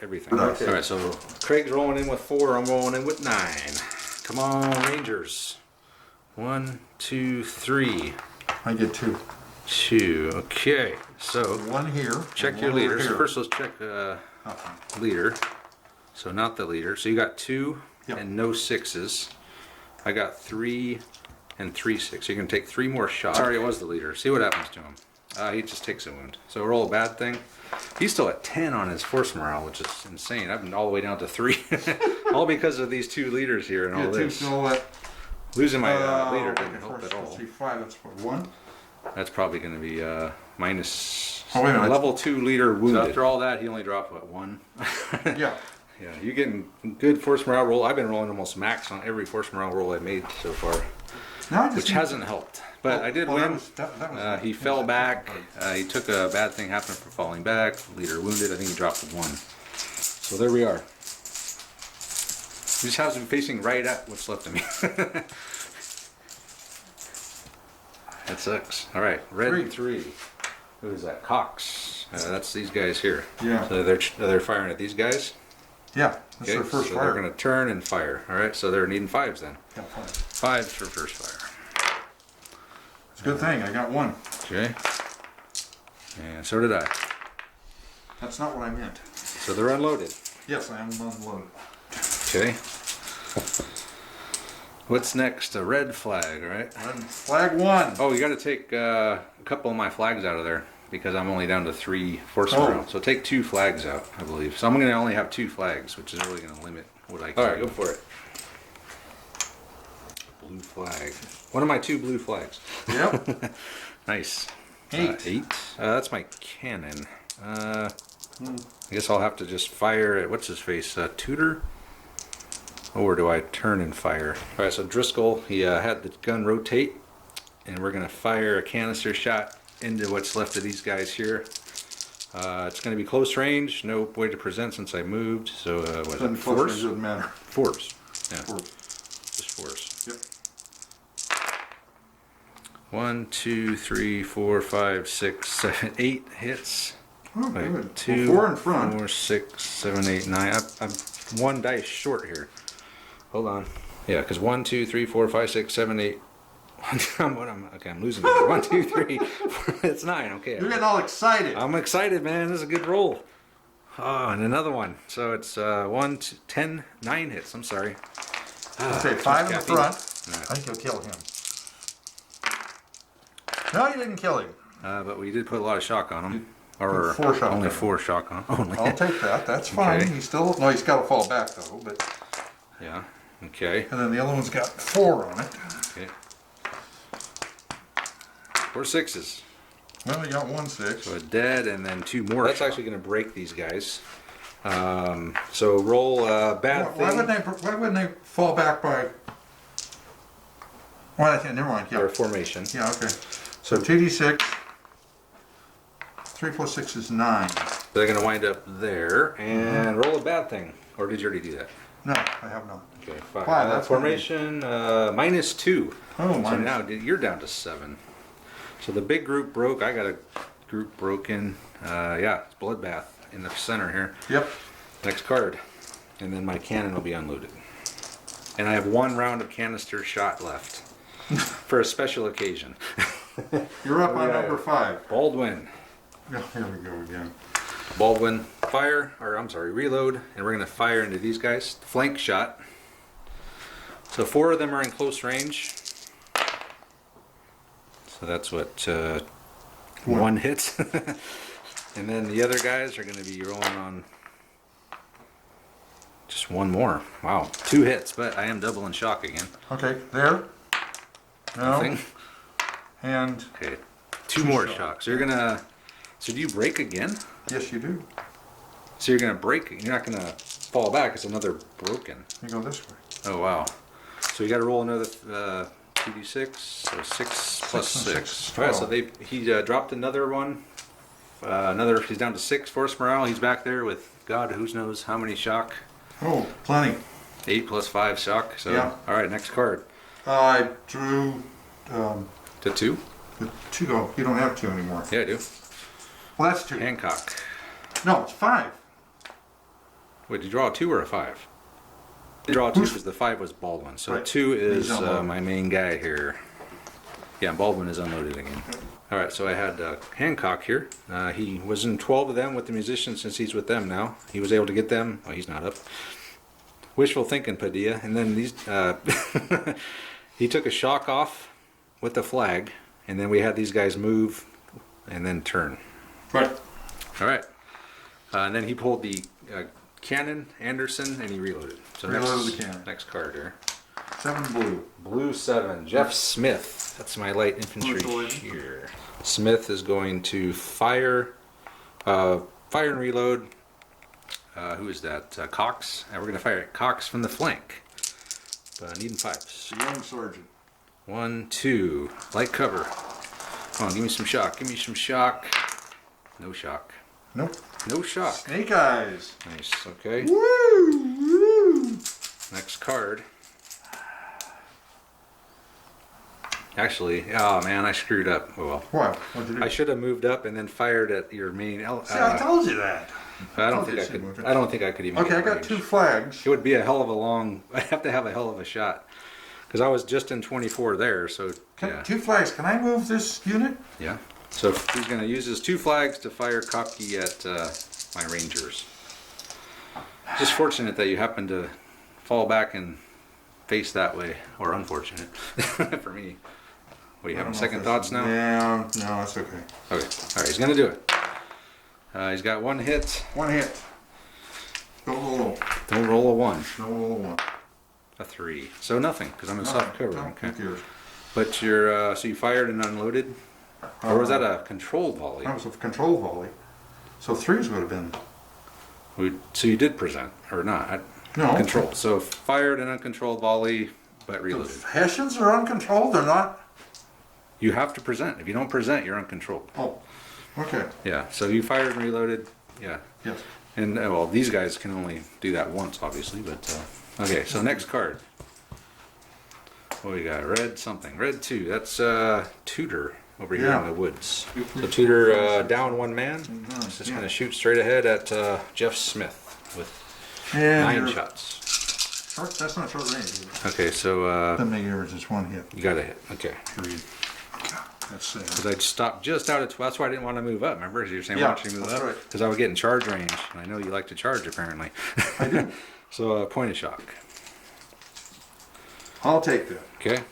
everything. Okay. All right, so Craig's rolling in with 4. I'm rolling in with 9. Come on, Rangers. 1, 2, 3. I get 2. 2. Okay, so 1 here. check and your one over leaders. here. First, let's check Okay. leader. So not the leader. So you got 2 Yep. and no 6s. I got 3 and 3 6. You're gonna take 3 more shots. Sorry, it was the leader. See what happens to him. He just takes a wound. So roll a bad thing. He's still at 10 on his force morale, which is insane. I've been all the way down to 3, all because of these 2 leaders here and all Yeah, 2 this. still at. Losing my leader didn't help first, at all. let's see, 5. That's what, 1. That's probably going to be minus Oh, wait a minute. level 2 leader wounded. So after all that, he only dropped what, 1? Yeah. Yeah, you're getting good force morale roll. I've been rolling almost max on every force morale roll I made so far, Now I just which need- helped. But I did that win. was- that was- He fell back. He took a bad thing happen from falling back. Leader wounded. I think he dropped 1. So there we are. He just has him facing right at what's left of me. That sucks. All right, red 3. Who is that? Cox. That's these guys here. Yeah. So they're firing at these guys. Yeah, that's Okay, their first so fire. they're going to turn and fire. All right, so they're needing 5s then. Yeah, 5. 5s for first fire. It's a good thing I got 1. Okay. And so did I. That's not what I meant. So they're unloaded. Yes, I am unloaded. Okay. What's next? A red flag, right? Flag 1. Oh, you got to take a couple of my flags out of there because I'm only down to 3 force Oh. morale. So take 2 flags out, I believe. So I'm going to only have 2 flags, which is really going to limit what I can do. All right, go for it. Blue flag. One of my 2 blue flags. Yep. Nice. 8. 8. That's my cannon. I guess I'll have to just fire at what's his face, Tudor? Or do I turn and fire? All right, so Driscoll, he had the gun rotate, and we're gonna fire a canister shot into what's left of these guys here. It's gonna be close range, no way to present since I moved. So what is it? Force? Doesn't matter. Force. Yeah. Force. Just force. Yep. 1, 2, 3, 4, 5, 6, 7, 8 hits. Oh, Wait, good. 2, Well, 4 in front. 4, 6, 7, 8, 9. I'm 1 dice short here. Hold on. Yeah, because 1, 2, 3, 4, 5, 6, 7, 8. Okay, I'm losing it. 1, 2, 3, 4, it's 9. Okay. You're getting all excited. I'm excited, man. This is a good roll. Oh, and another one. So it's 1, 2, 10, 9 hits. I'm sorry. Okay, 5 in the caffeine. front. Right. I think you'll kill him. No, you didn't kill him. But we did put a lot of shock on him. Or put 4 shock only on him. 4 shock on only. I'll take that. That's fine. Okay. He's still no. He's got to fall back though. But Yeah. Okay. and then the other one's got 4 on it. Okay. 4 6s. Well, you got 1 6. So a dead and then 2 more. That's actually going to break these guys. So roll bad Why thing. wouldn't they fall back by? Well, never mind. Or Yeah. formation. Yeah. Okay. So 2d6. 3 plus 6 is 9. They're going to wind up there and roll a bad thing. Or did you already do that? No, I have not. Okay, 5. Five, that's formation -2. Oh, So minus- now you're down to 7. So the big group broke. I got a group broken. Yeah, it's bloodbath in the center here. Yep. Next card. And then my cannon will be unloaded. And I have 1 round of canister shot left for a special occasion. You're up on Yeah. number 5. Baldwin. Oh, here we go again. Baldwin, fire, or I'm sorry, reload, and we're going to fire into these guys. Flank shot. So 4 of them are in close range. So that's what 1 hits. And then the other guys are going to be rolling on just 1 more. Wow, 2 hits, but I am doubling shock again. Okay, there. No. Nothing. And Okay, 2 more shocks. So you're gonna. So do you break again? yes, you do. So you're gonna break. You're not gonna fall back. It's another broken. You go this way. Oh wow. So you got to roll another 2d6. So 6 plus 6 and 6. 6, All right. So 12. he dropped another one. He's down to 6 force morale. He's back there with God who knows how many shock. Oh, plenty. 8 plus 5 shock. So Yeah. all right. Next card. I drew To 2. the 2. Oh, you don't have 2 anymore. Yeah, I do. Well, that's 2. Hancock. No, it's 5. Wait, did you draw a 2 or a 5? Draw 2 because the 5 was Baldwin. So Right. 2 is He's unloaded. my main guy here. Yeah, Baldwin is unloaded again. All right, so I had Hancock here. He was in 12 of them with the musicians since he's with them now. He was able to get them. Oh, he's not up. Wishful thinking, Padilla. And then these, he took a shock off with the flag, and then we had these guys move and then turn. Right. All right. And then he pulled the cannon, Anderson, and he reloaded. So Reloaded next, the cannon. next card here. 7 blue. Blue 7, Jeff Smith. That's my light infantry Who's here. Smith is going to fire and reload. Who is that? Cox. And we're going to fire at Cox from the flank. But needing 5s. The young sergeant. 1, 2. Light cover. Come on, give me some shock. Give me some shock. No shock. Nope. No shock. Snake eyes. Nice. Okay. Woo! Woo! Next card. Actually, oh man, I screwed up. Oh well. What? What'd you do? I should have moved up and then fired at your main. See, I told you that. I don't told think you I to move could. it. I don't think I could even. Okay, get I got range. 2 flags. It would be a hell of a long. I'd have to have a hell of a shot, because I was just in 24 there. So yeah, 2 flags. Can I move this unit? yeah. So he's going to use his 2 flags to fire Kopke at my Rangers. Just fortunate that you happen to fall back and face that way, or unfortunate for me. What, you having second thoughts now? Yeah, no, that's okay. Okay, all right, he's gonna do it. He's got 1 hit. 1 hit. Don't roll. Don't roll a 1. Don't roll a 1. A 3. So nothing, because I'm in soft cover. No, Okay. who cares? But you're so you fired and unloaded, or was that a controlled volley? That was a control volley. So 3s would have been. So you did present, or not? No. Controlled. So fired and uncontrolled volley, but The reloaded. Hessians are uncontrolled. They're not. You have to present. If you don't present, you're uncontrolled. Oh. Okay. Yeah. So you fired and reloaded. Yeah. Yes. And well, these guys can only do that once, obviously. But okay. So next card. What we got? Red something. Red 2. That's Tudor over here Yeah. in the woods. So Tudor down 1 man. He's just gonna shoot straight ahead at Jeff Smith with And 9 you're- shots. Short, that's not short range. Is it? Okay. So Doesn't make yours just 1 hit. you got a hit. Okay. That's sad. Because I stopped just out of 12. That's why I didn't want to move up. Remember, as you were saying, Yeah, watching me move that's up. right. Because I would get in charge range, and I know you like to charge apparently. I do. So point of shock. I'll take that. Okay. All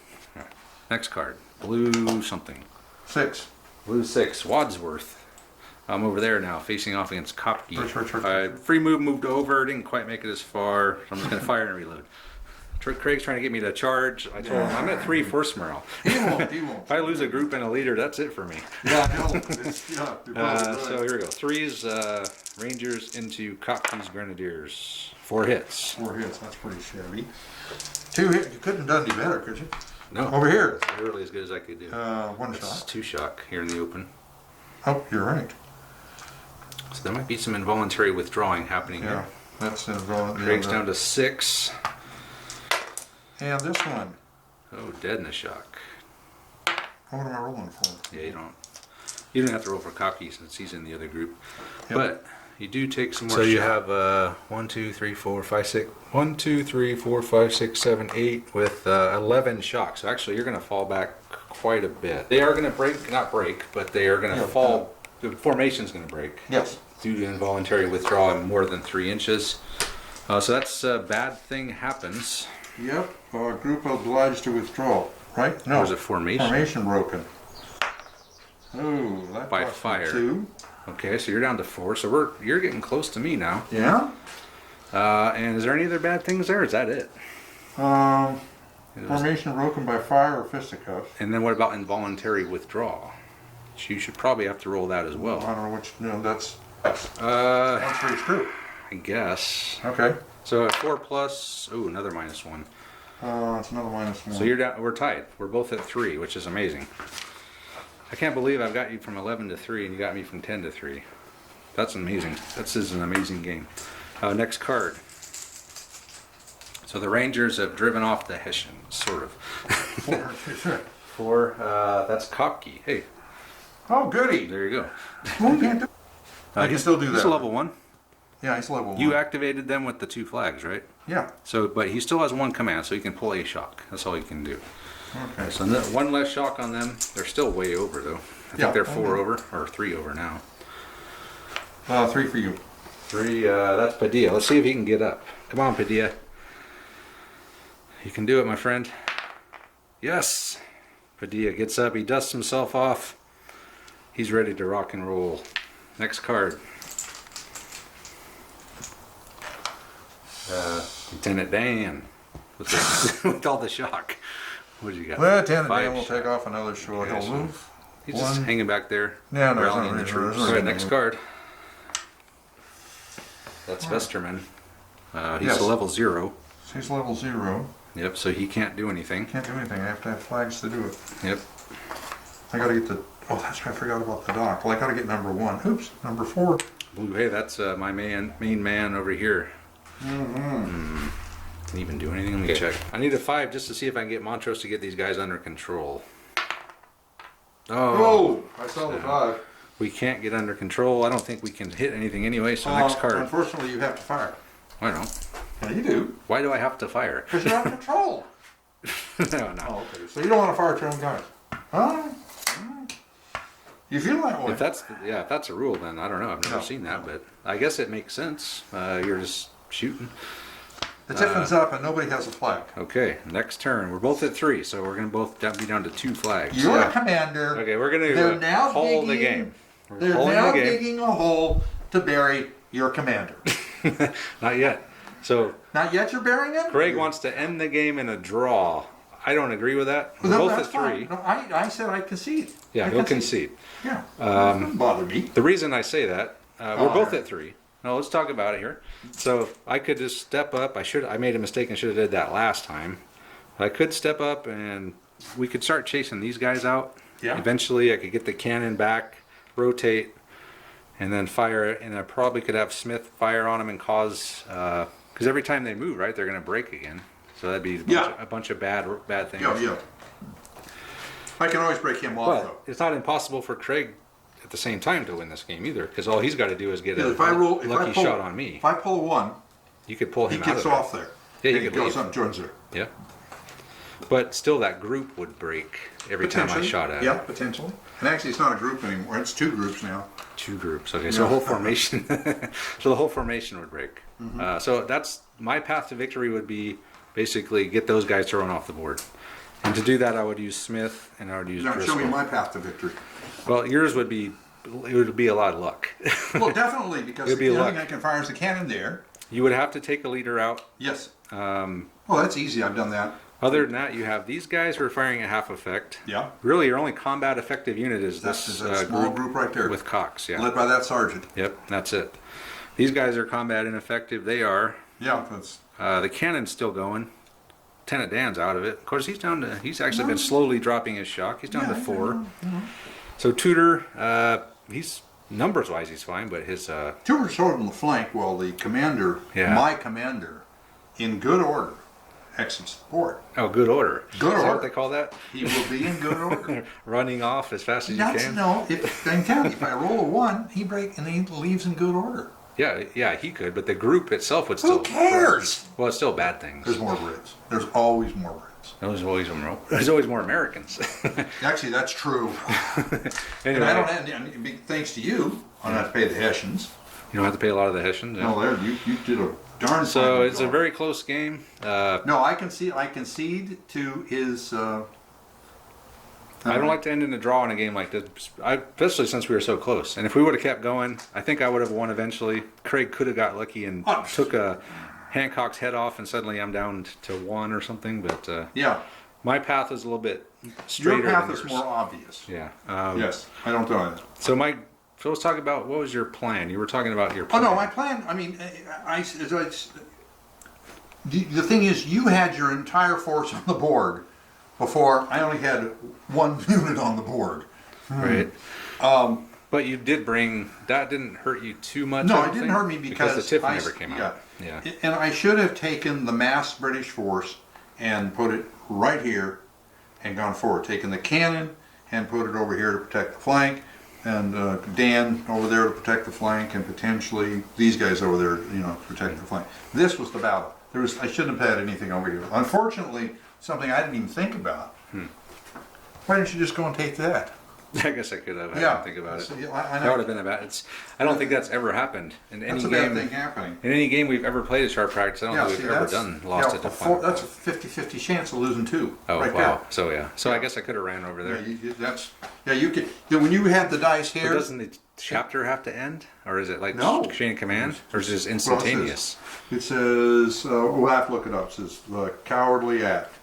right. Next card. Blue something. 6. Blue 6. Wadsworth. I'm over there now, facing off against Kopke. Sure. Free move moved over. Didn't quite make it as far. So I'm just going to fire and reload. Craig's trying to get me to charge. I told him I'm at 3 force morale. He won't. He won't. If I lose a group and a leader, that's it for me. Yeah, I know. It's, yeah, you're probably right. So here we go. 3s, Rangers into Kopke's Grenadiers. 4 hits. 4 hits. That's pretty shabby. 2 hit. You couldn't have done any better, could you? No. Over here. Literally as good as I could do. 1 It's shot. 2 shock here in the open. Oh, you're right. So there might be some involuntary withdrawing happening Yeah, here. that's involved. Craig's down to 6. And this one. Oh, dead in a shock. What am I rolling for? Yeah, you don't have to roll for Kopke since he's in the other group. Yep. But you do take some more. So you shock. have 1, 2, 3, 4, 5, 6. 1, 2, 3, 4, 5, 6, 7, 8 with 11 shocks. So actually, you're going to fall back quite a bit. They are going to not break, but they are going to Yeah. fall. The formation's going to break. Yes. Due to involuntary withdrawal more than 3 inches. So that's a bad thing happens. Yep. Group obliged to withdraw. Right? No. Or is it formation? Formation broken. Oh, that By cost me fire. 2. Okay, so you're down to 4. So you're getting close to me now. Yeah. And is there any other bad things there? Is that it? Formation broken by fire or fisticuffs. And then what about involuntary withdrawal? You should probably have to roll that as I well. don't know which. No, that's Uh, for each group. I guess. Okay. So at 4 plus, ooh, another -1. It's another -1. So you're down. We're tied. We're both at 3, which is amazing. I can't believe I've got you from 11 to 3, and you got me from 10 to 3. That's amazing. This is an amazing game. Next card. So the Rangers have driven off the Hessians, sort of. 4. That's Kopke. Hey, Oh, goody. there you go. Well, you can't do. I can still do that. He's a level 1. Yeah, he's level 1. You activated them with the 2 flags, right? Yeah. So, but he still has 1 command, so he can pull a shock. That's all he can do. Okay. So 1 less shock on them. They're still way over though. I Yeah. think they're 4 over or 3 over now. 3 for you. 3. That's Padilla. Let's see if he can get up. Come on, Padilla. You can do it, my friend. Yes. Padilla gets up. He dusts himself off. He's ready to rock and roll. Next card. Lieutenant Dan with, with all the shock. What do you got? Lieutenant 5 Dan will shock. take off another short. Okay, He'll so move. He's just 1. hanging back there. Yeah, no, rallying the there's troops. no All right, reason next to card. That's Vesterman. He's Yes. a level 0. He's level 0. Yep, so he can't do anything. Can't do anything. I have to have flags to do it. Yep. I gotta get the. Oh, that's right. I forgot about the dock. Well, I gotta get number 1. Oops, number 4. Blue, hey, that's my main man over here. Can he even do anything? Let me check. I need a 5 just to see if I can get Montrose to get these guys under control. Oh, I saw the 5. We can't get under control. I don't think we can hit anything anyway, so next card. Unfortunately, you have to fire. I don't know. Yeah, you do. Why do I have to fire? Because you're out of control. No. Oh, okay. So you don't want to fire your own guys. Huh? You feel that way? If that's a rule, then I don't know. I've never seen that, but I guess it makes sense. You're just shooting. The Tiffin's up and nobody has a flag. Okay, next turn. We're both at 3, so we're gonna both be down to 2 flags. You're a commander. Okay, we're gonna They're now hold the digging- game. We're They're holding now the game. digging a hole to bury your commander. Not yet. So Not yet you're burying him? Craig wants to end the game in a draw. I don't agree with that. We're No, both that's at 3. fine. No, I said I concede. Yeah, I he'll concede. Yeah. Doesn't bother me. The reason I say that, we're both alright. at 3. Now let's talk about it here. So I could just step up. I made a mistake and should have did that last time. I could step up and we could start chasing these guys out. Yeah. Eventually I could get the cannon back, rotate, and then fire it. And I probably could have Smith fire on them and cause, because every time they move, right, they're going to break again. So that'd be a bunch of bad things. Yeah. I can always break him off But though. it's not impossible for Craig at the same time to win this game either, because all he's got to do is get a If I pull, shot on me. If I pull a 1, You could pull he him out gets of off it. there. Yeah, you and he could goes leave. up and joins there. Yeah. But still, that group would break every time I Potentially. shot at Yeah, it. potentially. And actually, it's not a group anymore. It's 2 groups now. 2 groups. Okay, so the Yeah. whole formation. So the whole formation would break. Mm-hmm. So that's my path to victory. Would be basically get those guys thrown off the board. And to do that, I would use Smith and I would use Now, show me Driscoll. my path to victory. Well, yours would be. It would be a lot of luck. Well, definitely, because It'd the be only luck. thing I can fire is the cannon there. You would have to take a leader out. Yes. Well, that's easy. I've done that. Other than that, you have these guys who are firing at half effect. Yeah. Really, your only combat effective unit is That's this that small group right there. with Cox. Yeah. Led by that sergeant. Yep, that's it. These guys are combat ineffective. They are. Yeah, that's. The cannon's still going. Lieutenant Dan's out of it. Of course, he's actually been slowly dropping his shock. He's down to 4. So Tudor, he's numbers-wise, he's fine, but his 2 were showed on the flank while the commander, Yeah. my commander, in good order, exits the board. good order. Good Is that order. what they call that? He will be in good order. Running off as fast as you That's can. no. If I can tell you, if I roll a 1, he leaves in good order. Yeah, he could, but the group itself would still. Who cares? Well, it's still bad things. There's more Brits. There's always more Brits. There's always more Americans. Actually, that's true. Anyway, And I don't have, and big thanks to you, I don't have to pay the Hessians. you don't have to pay a lot of the Hessians. Yeah. No, there, you did a darn So fine it's a job. very close game. No, I concede to his. I don't like to end in a draw in a game like this, especially since we were so close. And if we would have kept going, I think I would have won eventually. Craig could have got lucky and Oh. took a Hancock's head off, and suddenly I'm down to 1 or something. But Yeah, my path is a little bit straighter. your path than is yours. more obvious. Yeah. Yes, I don't know that. So let's talk about what was your plan. You were talking about your Oh plan. no, my plan. I mean, the thing is, you had your entire force on the board before I only had 1 unit on the board. Right. But you did bring that. Didn't hurt you too much. No, I it don't didn't think, hurt me because the Tiffin I- never came out. Yeah. And I should have taken the massed British force and put it right here and gone forward. Taken the cannon and put it over here to protect the flank, and Dan over there to protect the flank, and potentially these guys over there, to protect the flank. This was the battle. I shouldn't have had anything over here. Unfortunately, something I didn't even think about. Why didn't you just go and take that? I guess I could have. I Yeah. didn't think about it. So, yeah, I That would have been a bad. I don't think that's ever happened in any That's a bad game. thing happening. In any game we've ever played at sharp practice, I don't think we've ever lost it to final. That's a 50-50 chance of losing 2. Oh right wow! So yeah. So I guess I could have ran over There. there. You could. When you had the dice But here, doesn't the chapter have to end, or is it like No. chain of command, or is it just instantaneous? it says we'll have to look it up. It says the cowardly act.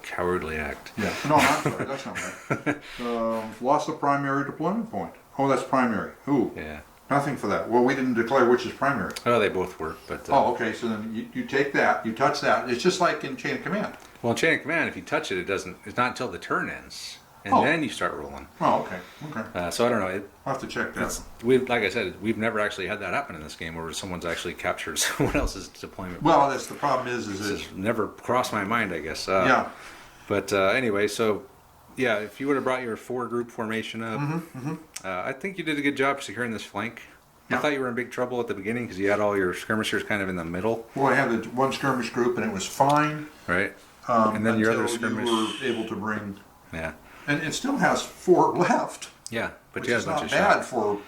Cowardly act. Yeah. No, I'm sorry. That's not right. Lost the primary deployment point. Oh, that's primary. Ooh. Yeah. Nothing for that. Well, we didn't declare which is primary. Oh, they both work, but Oh, okay. So then you take that, you touch that. It's just like in chain of command. well, in chain of command, if you touch it, it doesn't. It's not until the turn ends, and Oh. then you start rolling. Oh, okay. Okay. So I don't know. I'll have to check that. Like I said, we've never actually had that happen in this game where someone's actually captured someone else's deployment. Well, that's the problem. Is This it's has never crossed my mind, I guess. yeah. But anyway, so yeah, if you would have brought your 4-group formation up, Mm-hmm, I think you did a good job securing this flank. Yeah. I thought you were in big trouble at the beginning because you had all your skirmishers kind of in the middle, Well, I had the 1 skirmish group, and it was fine. right? And then your other until skirmish. you were able to bring, Yeah. and it still has 4 left. Yeah, but which yeah, is a bunch not of bad shock. for,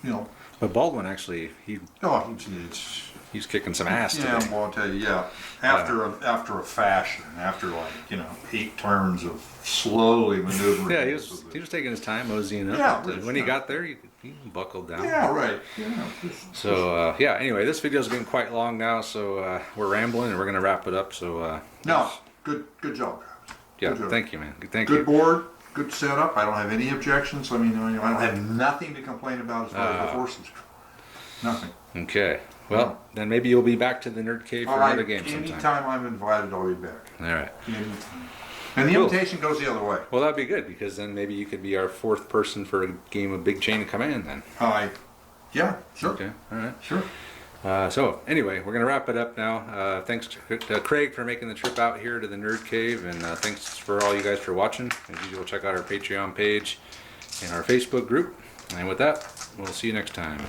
you know. But Baldwin actually, Oh, it's he's kicking some ass yeah. today. Well, I'll tell you, yeah. After a fashion, after like 8 turns of slowly maneuvering. Yeah, he was taking his time moseying up. Yeah, But, when he got there, he buckled down. Yeah, right. Yeah. So yeah. Anyway, this video's been quite long now, so we're rambling and we're gonna wrap it up. So No, good job, guys. yeah, Good job. thank you, man. Thank Good you. board, good setup. I don't have any objections. I mean, I don't have nothing to complain about as far as the forces. Nothing. Okay. Well, then maybe you'll be back to the Nerd Cave for All right. another game sometime. Anytime I'm invited, I'll be back. All right. Anytime. And the Cool. invitation goes the other way. Well, that'd be good because then maybe you could be our 4th person for a game of Big Chain of Command then. Yeah, sure. Okay. All right. Sure. So anyway, we're gonna wrap it up now. Thanks to Craig for making the trip out here to the Nerd Cave, and thanks for all you guys for watching. As usual, check out our Patreon page and our Facebook group. And with that, we'll see you next time.